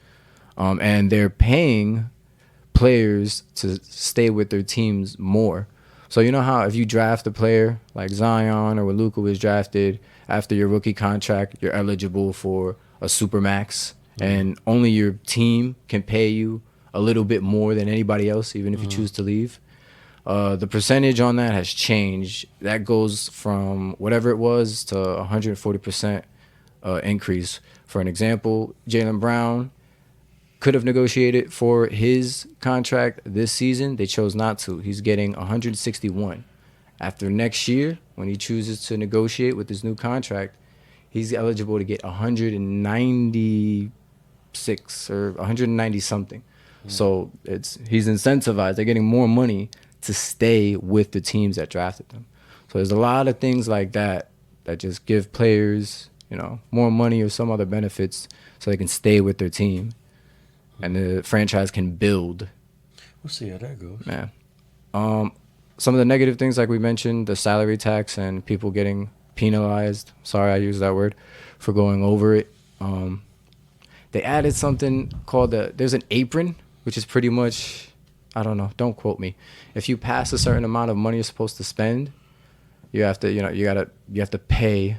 B: And they're paying players to stay with their teams more. So you know how if you draft a player like Zion or when Luka was drafted, after your rookie contract, you're eligible for a supermax, and only your team can pay you a little bit more than anybody else, even if you choose to leave. The percentage on that has changed. That goes from whatever it was to 140% increase. For an example, Jaylen Brown could have negotiated for his contract this season. They chose not to. He's getting 161. After next year, when he chooses to negotiate with his new contract, he's eligible to get 196 or 190 something. So he's incentivized. They're getting more money to stay with the teams that drafted them. So there's a lot of things like that just give players, more money or some other benefits so they can stay with their team and the franchise can build.
C: We'll see how that goes.
B: Yeah. Some of the negative things, like we mentioned, the salary tax and people getting penalized. Sorry, I used that word, for going over it. They added something called there's an apron, which is pretty much, I don't know, don't quote me. If you pass a certain amount of money you're supposed to spend, you have to, you have to pay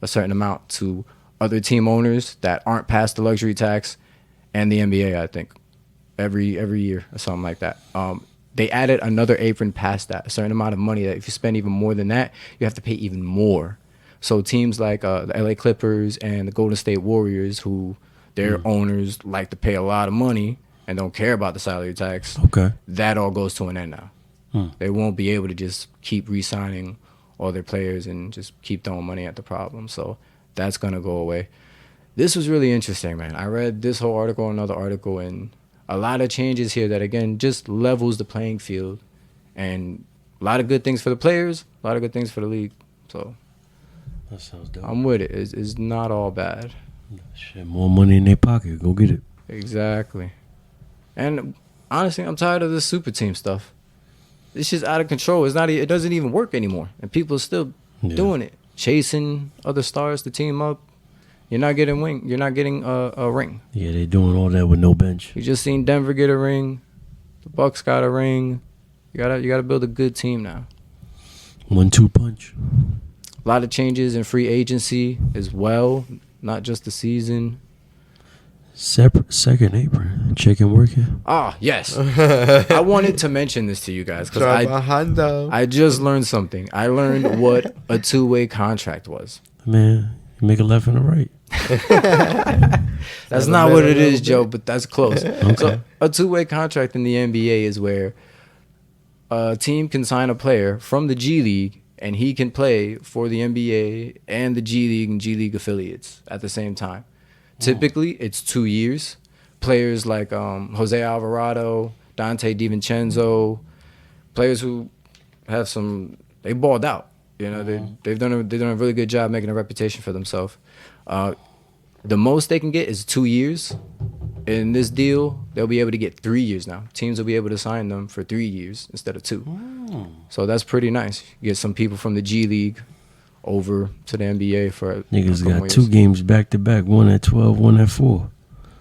B: a certain amount to other team owners that aren't past the luxury tax and the NBA, I think, every year or something like that. They added another apron past that, a certain amount of money that if you spend even more than that, you have to pay even more. So teams like the LA Clippers and the Golden State Warriors, who their owners like to pay a lot of money and don't care about the salary tax, that all goes to an end now. They won't be able to just keep re-signing all their players and just keep throwing money at the problem. So that's going to go away. This was really interesting, man. I read this whole article, another article, and a lot of changes here that, again, just levels the playing field. And a lot of good things for the players, a lot of good things for the league. So
C: that sounds dope.
B: I'm with it. It's not all bad.
C: Shit, more money in their pocket. Go get it.
B: Exactly. And honestly, I'm tired of this super team stuff. It's just out of control. It doesn't even work anymore. And people are still doing it. Chasing other stars to team up. You're not getting a ring.
C: Yeah, they're doing all that with no bench.
B: You just seen Denver get a ring. The Bucks got a ring. You gotta build a good team now.
C: 1-2 punch.
B: A lot of changes in free agency as well, not just the season.
C: Second apron, chicken working.
B: Ah, yes. I wanted to mention this to you guys because I just learned something. I learned what a two-way contract was.
C: Man, you make a left and a right.
B: That's not what it is, Joe, but that's close. Okay. So a two-way contract in the NBA is where a team can sign a player from the G League and he can play for the NBA and the G League and G League affiliates at the same time. Typically, it's 2 years. Players like Jose Alvarado, Dante DiVincenzo, players who have they balled out. You know, they've done a really good job making a reputation for themselves. The most they can get is 2 years. In this deal, they'll be able to get 3 years now. Teams will be able to sign them for 3 years instead of 2. So that's pretty nice. You get some people from the G League over to the NBA for
C: niggas got 2 games back to back, one at 12, one at 4.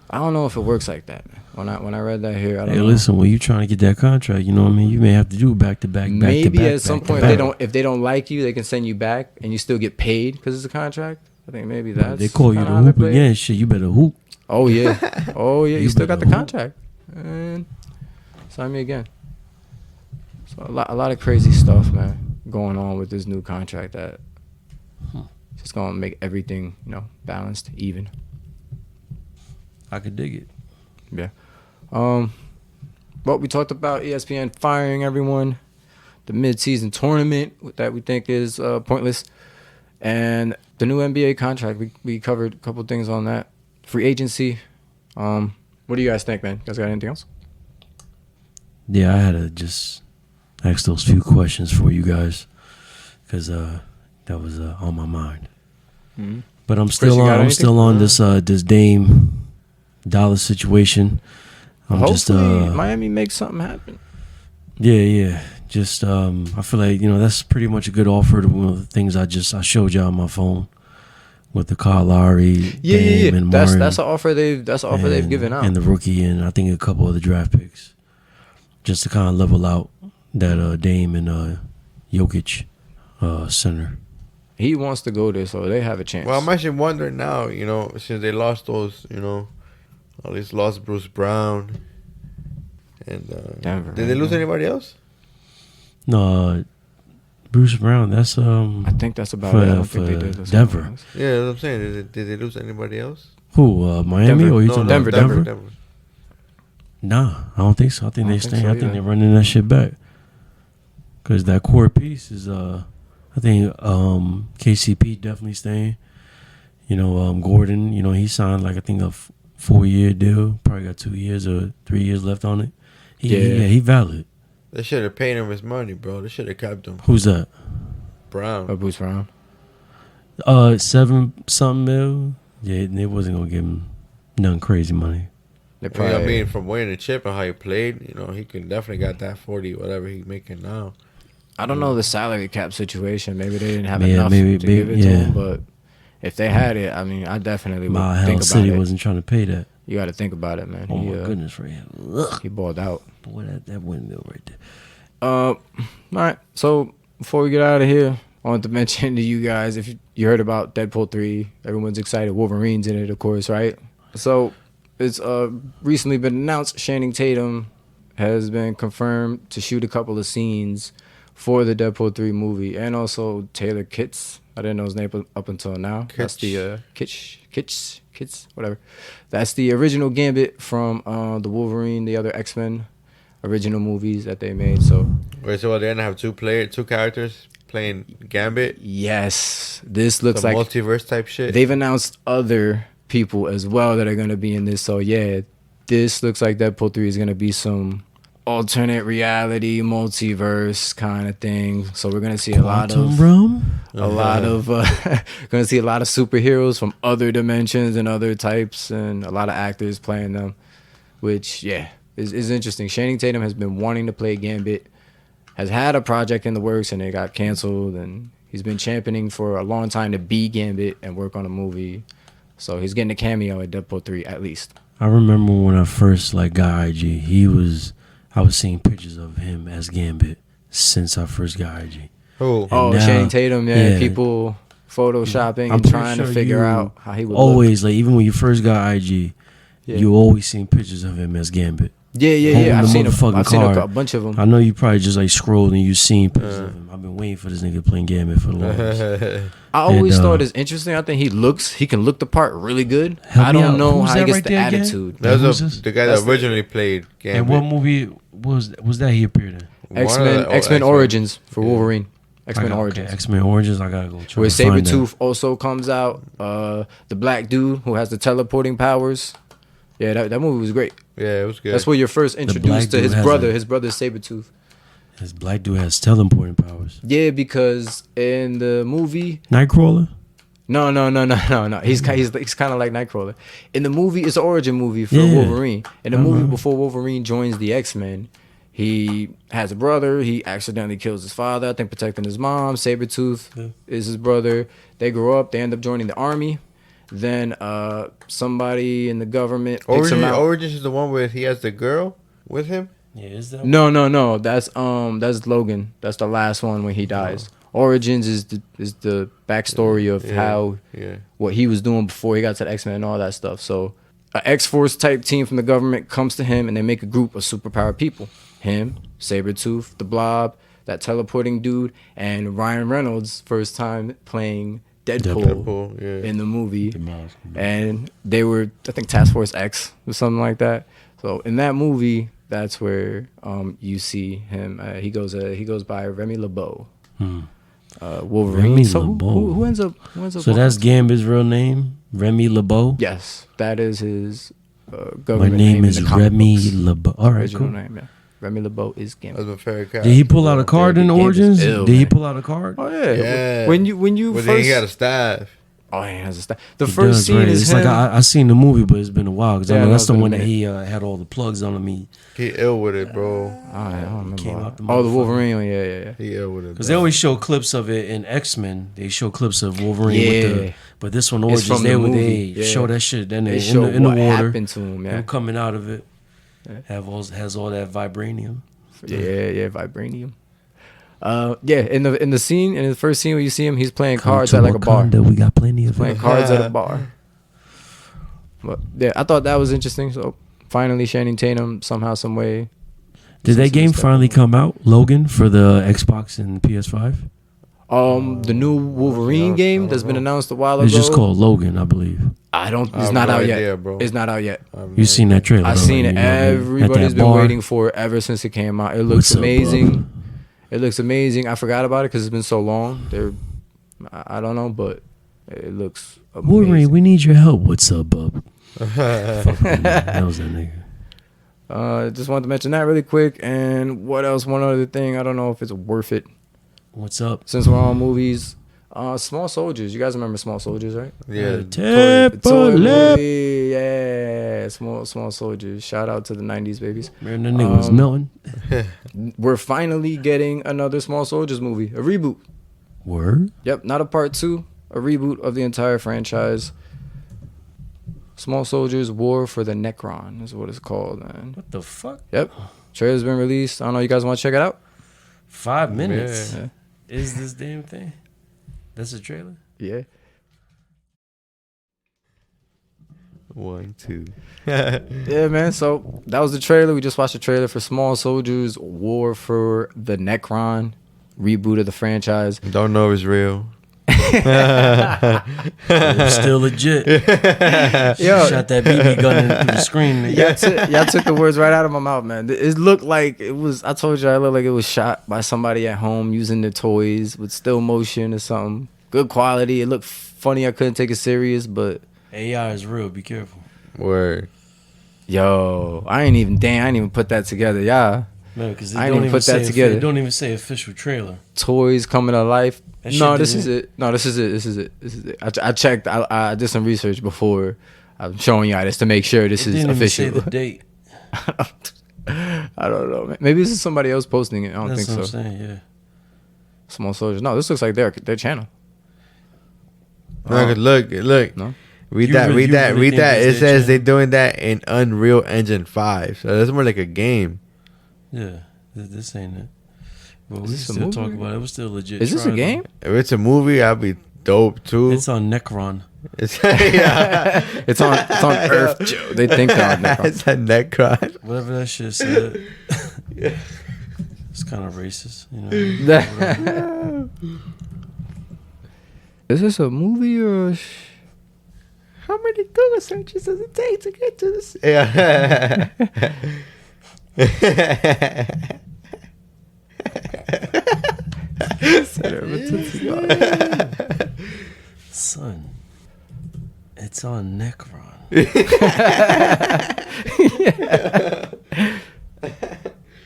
B: I don't know if it works like that. When I read that here, I don't know.
C: Listen, when you trying to get that contract, you know what I mean, you may have to do back to back.
B: Maybe at some point, if they don't like you, they can send you back and you still get paid because it's a contract. I think maybe that's.
C: They call you to hoop again. Shit, you better hoop.
B: Oh yeah, oh yeah. You still got the contract. And sign me again. So a lot of crazy stuff, man, going on with this new contract that. It's gonna make everything, balanced, even.
C: I could dig it.
B: Yeah. But we talked about ESPN firing everyone, the mid-season tournament that we think is pointless, and the new NBA contract. We covered a couple things on that. Free agency. What do you guys think, man? You guys got anything else?
C: Yeah, I had to just ask those few questions for you guys because that was on my mind. Mm-hmm. But I'm still on this Dame Dallas situation.
B: Hopefully Miami makes something happen.
C: Yeah. Just I feel like that's pretty much a good offer to one of the things I showed y'all on my phone with the Kyle Lowry, Dame, and Martin.
B: That's an offer they've given out,
C: and the rookie, and I think a couple of the draft picks, just to kind of level out that Dame and Jokic center.
B: He wants to go there, so they have a chance.
A: Well, I'm actually wondering now, since they lost those, at least lost Bruce Brown. And
B: Denver.
A: Did they lose anybody else?
C: No, Bruce Brown. That's
B: I think that's about it. I don't think they did
C: Denver.
A: Yeah, that's what I'm saying. Did they lose anybody else?
C: Who? Miami?
B: Denver.
C: Or you
B: no,
C: talking
B: Denver,
C: about
B: Denver.
C: Denver? Nah, I don't think so. I think they staying.
B: So,
C: I think they're running that shit back. Cause that core piece is I think KCP definitely staying. Gordon, he signed like I think a 4-year deal. Probably got 2 years or 3 years left on it. He valid.
A: They should have paid him his money, bro. They should have kept him.
C: Who's that?
A: Brown.
B: Bruce Brown.
C: 7-something mil. Yeah, they wasn't gonna give him none crazy money.
A: They probably, from winning the chip and how he played, he can definitely got that 40, whatever he's making now.
B: I don't know the salary cap situation. Maybe they didn't have enough to give it to him. But if they had it, I mean, I definitely would think about
C: City
B: it.
C: wasn't trying to pay that.
B: You got to think about it, man.
C: Oh, my goodness, for him.
B: He balled out.
C: Boy, that windmill right there.
B: All right. So before we get out of here, I want to mention to you guys, if you heard about Deadpool 3, everyone's excited. Wolverine's in it, of course, right? So it's recently been announced Channing Tatum has been confirmed to shoot a couple of scenes for the Deadpool 3 movie, and also Taylor Kitsch. I didn't know his name up until now. That's the Kitsch, whatever. That's the original Gambit from the Wolverine, the other X-Men original movies that they made. So
A: wait, so they're gonna have two characters playing Gambit?
B: Yes, this looks
A: some
B: like
A: multiverse type shit.
B: They've announced other people as well that are gonna be in this. So yeah, this looks like Deadpool 3 is gonna be some alternate reality, multiverse kind of thing. So we're gonna see a lot of gonna see a lot of superheroes from other dimensions and other types, and a lot of actors playing them, which is interesting. Channing Tatum has been wanting to play Gambit, has had a project in the works and it got canceled, and he's been championing for a long time to be Gambit and work on a movie. So he's getting a cameo at Deadpool 3 at least.
C: I remember when I first got IG, I was seeing pictures of him as Gambit since I first got IG.
A: Who?
B: Oh,
C: now-
B: Channing Tatum. Yeah,
C: yeah.
B: people photoshopping
C: I'm
B: and
C: pretty
B: trying to
C: sure
B: figure
C: you
B: out how he would
C: always like even when you first got IG,
B: Yeah.
C: you always seen pictures of him as Gambit.
B: Yeah.
C: holding
B: I've
C: the
B: seen
C: motherfucking
B: a bunch of them.
C: I know you probably just like scrolled and you seen pictures of him. I've been waiting for this nigga playing Gambit for the longest.
B: I always
C: And,
B: thought it's interesting. I think he can look the part really good.
C: Help
B: I
C: me
B: don't
C: out.
B: know
C: Who's
B: how he
C: that
B: gets
C: right
B: the
C: there again?
B: attitude.
A: That
C: Who's
A: was
C: this?
A: the guy
B: That's
A: that
B: the-
A: originally played Gambit.
C: And what movie was that he appeared in?
A: One of the-
B: X-Men Origins for
A: Yeah.
B: Wolverine. X-Men Origins.
C: X-Men Origins. I gotta go try
B: Where
C: to find that.
B: Sabretooth also comes out. The black dude who has the teleporting powers. Yeah, that movie was great.
A: Yeah, it was good.
B: That's where you're first
C: black
B: introduced to
C: dude
B: his
C: has
B: brother.
C: a-
B: His brother's Sabretooth.
C: This black dude has teleporting powers.
B: Yeah, because in the movie,
C: Nightcrawler.
B: no. He's kind of like Nightcrawler. In the movie, it's an origin movie for
C: Yeah.
B: Wolverine. In the
C: I
B: movie
C: remember.
B: before Wolverine joins the X-Men, he has a brother. He accidentally kills his father. I think protecting his mom. Sabretooth is his brother. They grow up. They end up joining the army. Then somebody in the government picks him out.
A: Origins is the one where he has the girl with him.
C: Yeah, is that?
B: No. That's Logan. That's the last one when he dies. Origins is the backstory of how what he was doing before he got to the X-Men and all that stuff. So, an X-Force type team from the government comes to him and they make a group of superpowered people. Him, Sabretooth, the Blob, that teleporting dude, and Ryan Reynolds first time playing Deadpool, in the movie. And they were, I think, Task Force X or something like that. So in that movie, that's where you see him. He goes by Remy LeBeau. Wolverine.
C: Remy
B: So
C: LeBeau.
B: who ends up?
C: So that's Gambit's real name, Remy LeBeau.
B: Yes, that is his
C: My
B: government
C: name
B: in
C: is
B: the comic
C: Remy
B: books.
C: LeBeau. All right,
B: Original
C: cool.
B: name, yeah. Remy LeBeau is Gambit.
A: That's my favorite guy.
C: Did he pull out a card in the
B: Gambit's
C: Origins?
B: ill,
C: Did he
B: man.
C: pull out a card?
B: Oh yeah.
A: Yeah.
B: When you
A: But
B: first.
A: then he got a staff.
B: Oh, he has a staff. The
C: He
B: first
C: does,
B: scene
C: right.
B: is
C: It's
B: him.
C: like I seen the movie, but it's been a while because I
B: Yeah,
C: know
B: no,
C: that's
B: it's
C: the
B: been a
C: one that
B: minute.
C: he had all the plugs on him.
A: He ill with it, bro.
B: I don't remember.
C: came out the
B: The
C: motherfucker.
B: Wolverine one, yeah.
A: He ill with it.
C: Because
A: bro.
C: they always show clips of it in X-Men. They show clips of Wolverine with
B: Yeah.
C: the, but this one
B: It's
C: Origins,
B: from
C: they
B: the
C: would
B: movie,
C: they
B: yeah.
C: show that shit. Then
B: They
C: they
B: show
C: in the
B: what
C: water,
B: happened to him,
C: him
B: yeah.
C: coming out of it,
B: Yeah.
C: has all that vibranium.
B: Yeah, vibranium. In the first scene where you see him, he's playing
C: Come
B: cards
C: to
B: at like a bar.
C: Wakanda, we got plenty of
B: Playing
C: it.
B: cards at a bar. But yeah, I thought that was interesting. So finally, Channing Tatum somehow, some way.
C: Did that
B: Since
C: game
B: it's
C: finally come out, Logan, for the Xbox and PS5?
B: The new Wolverine
A: I
B: game
A: don't
B: that's been
A: know.
B: announced a while ago.
C: It's just called Logan, I believe.
B: It's
A: have
B: not
A: no
B: out
A: idea,
B: yet.
A: bro.
B: It's not out yet.
C: You seen that trailer?
B: I
C: though,
B: seen
C: right?
B: it.
C: You know what I mean? At
B: Everybody's
C: that
B: been
C: bar.
B: waiting for it ever since it came out. It looks
C: What's up,
B: amazing.
C: bub?
B: It looks amazing. I forgot about it because it's been so long. I don't know, but it looks amazing.
C: Wolverine, we need your help. What's up, bub? Fuck, man. That was that nigga.
B: Just wanted to mention that really quick. And what else? One other thing. I don't know if it's worth it.
C: What's up?
B: Since we're on movies, Small Soldiers. You guys remember Small Soldiers, right?
A: Yeah.
B: The toy
C: Lip.
B: movie. Yeah, Small Soldiers. Shout out to the '90s babies.
C: Man, that nigga was melting.
B: We're finally getting another Small Soldiers movie, a reboot.
C: Word?
B: Yep, not a part 2, a reboot of the entire franchise. Small Soldiers War for the Necron is what it's called, man.
C: What the fuck?
B: Yep. Trailer's been released. I don't know, you guys want to check it out?
C: 5 minutes
B: Yeah.
C: is this damn thing? That's a trailer?
B: Yeah.
A: 1, 2.
B: Yeah, man. So that was the trailer. We just watched the trailer for Small Soldiers War for the Necron, reboot of the franchise.
A: Don't know if it's real.
C: It's still legit.
B: Yo,
C: Shot that BB gun into the screen. nigga.
B: y'all took the words right out of my mouth, man. It looked like it was. I told you, it looked like it was shot by somebody at home using their toys with still motion or something. Good quality. It looked funny. I couldn't take it serious, but
C: AI is real. Be careful.
A: Word.
B: yo, I ain't even put that together. Yeah,
C: Man, because
B: I didn't even put that together.
C: It don't even say official trailer.
B: toys coming to life.
C: That shit
B: No, this
C: didn't-
B: is it. No, this is it. I checked. I did some research before. I'm showing y'all this to make sure this
C: It
B: is
C: didn't even say
B: official.
C: the date.
B: I don't know, man. Maybe this is somebody else posting it. I don't
C: That's
B: think
C: what
B: so.
C: I'm saying, yeah.
B: Small Soldiers. No, this looks like their channel.
A: Look.
B: No?
A: Read
C: You
A: that.
C: really-
A: Read
C: you
A: that.
C: really
A: Read
C: think
A: that.
C: it's
A: It
C: their
A: says they're doing that in Unreal Engine 5. So that's more like a game.
C: Yeah, this ain't it. But we
B: Is this a
C: still
B: movie?
C: talk about it. It was still legit.
B: Is this a
C: try,
B: game?
A: If it's a movie, I'll be dope too.
C: though. It's on Necron.
A: It's yeah.
B: It's on Earth, Joe. They think they're on Necron.
A: It's a Necron.
C: Whatever that shit said. It's kind of racist, you know.
B: Is this a movie or?
A: How many Google searches does it take to get to this? Yeah.
C: Son, it's on Necron.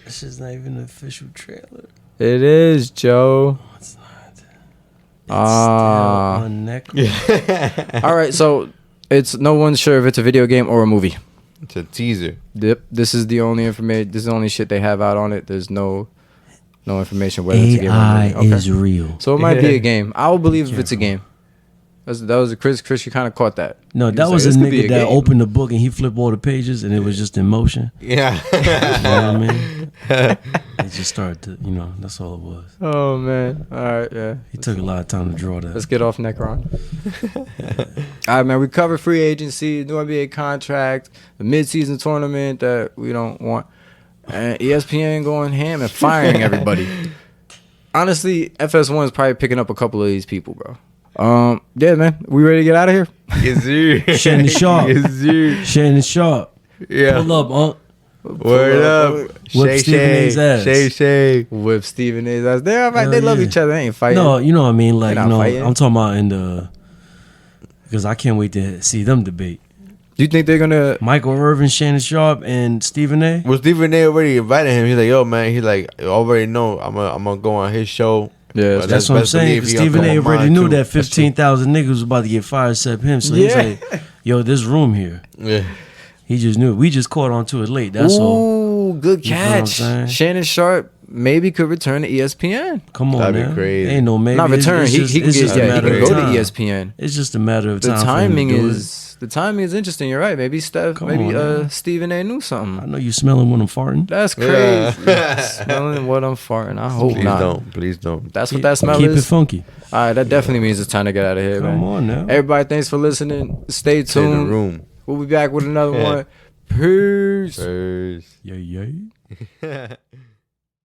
C: This is not even an official trailer.
B: It is, Joe.
C: No, it's not. It's
B: Ah.
C: still on Necron.
B: All right, so it's no one's sure if it's a video game or a movie.
A: It's a teaser.
B: Yep, this is the only information. This is the only shit they have out on it. There's no information whether it's a game or a
C: AI
B: movie. Okay.
C: is real.
B: So it might be a game. I will believe if it's a game. That was a Chris. Chris, you kind of caught that.
C: No,
B: He
C: that
B: like,
C: was a
B: "This could be
C: nigga that
B: game."
C: opened the book and he flipped all the pages and it was just in motion.
A: Yeah.
C: You know what I mean? It just started to, that's all it was.
B: Oh man! All right, yeah.
C: He took a lot of time to draw
B: Let's
C: that.
B: get off Necron. All right, man. We covered free agency, new NBA contract, the midseason tournament that we don't want, and ESPN going ham and firing everybody. Honestly, FS1 is probably picking up a couple of these people, bro. Yeah, man. We ready to get out of here?
A: Yes, sir.
C: Shannon Sharp.
A: Yes, sir.
C: Shannon Sharp.
A: Yeah.
C: Pull up, Unc.
A: Word up.
C: Whip
A: Shay,
C: Stephen
A: Shay.
C: A's ass.
A: Shay, Shay.
B: Whip Stephen A's ass. They're all right.
C: Hell
B: They love
C: yeah.
B: each other. They ain't fighting.
C: No, you know what I mean? Like,
B: They're not fighting.
C: I'm talking about in the... Because I can't wait to see them debate.
B: Do you think they're gonna?
C: Michael Irvin, Shannon Sharp, and Stephen A.
A: Well, Stephen A. already invited him. He's like, yo, man. He's like, I already know I'm gonna go on his show.
B: Yeah,
A: But
C: That's what I'm
A: best
C: saying.
A: believe
C: 'Cause
A: he gonna
C: Stephen
A: come
C: A.
A: on
C: already
A: mine,
C: knew
A: too.
C: that 15,000 niggas was about to get fired except him. So he's
B: Yeah.
C: like, yo, there's room here.
A: Yeah.
C: He just knew it. We just caught on to it late. That's all.
B: Ooh, good
C: You know what I'm
B: catch.
C: saying?
B: Shannon Sharp maybe could return to ESPN.
C: Come on,
A: That'd be
C: man.
A: crazy.
C: Ain't no maybe.
B: Not return.
C: It's
B: He
C: just-
B: can
C: it's
B: get.
C: just a
B: Yeah, he
C: matter
B: can
C: of
B: go to
C: time.
B: ESPN.
C: It's just a matter of
B: The
C: time.
B: timing
C: for him to do
B: is interesting. You're right. Maybe
C: Come on, man.
B: Stephen A. knew
C: it. I
B: something.
C: know you smelling when I'm farting.
B: That's
A: Yeah.
B: crazy. Smelling what I'm farting. I hope
A: Please
B: not.
A: don't. Please don't.
B: That's what that smell
C: Keep
B: is.
C: it funky.
B: All right, that definitely means it's time to get out of here,
C: Come
B: man.
C: on now.
B: Everybody, thanks for listening. Stay
A: Stay in the
B: tuned.
A: room.
B: We'll be back with another one. Peace.
A: Peace.
C: Yeah, yeah.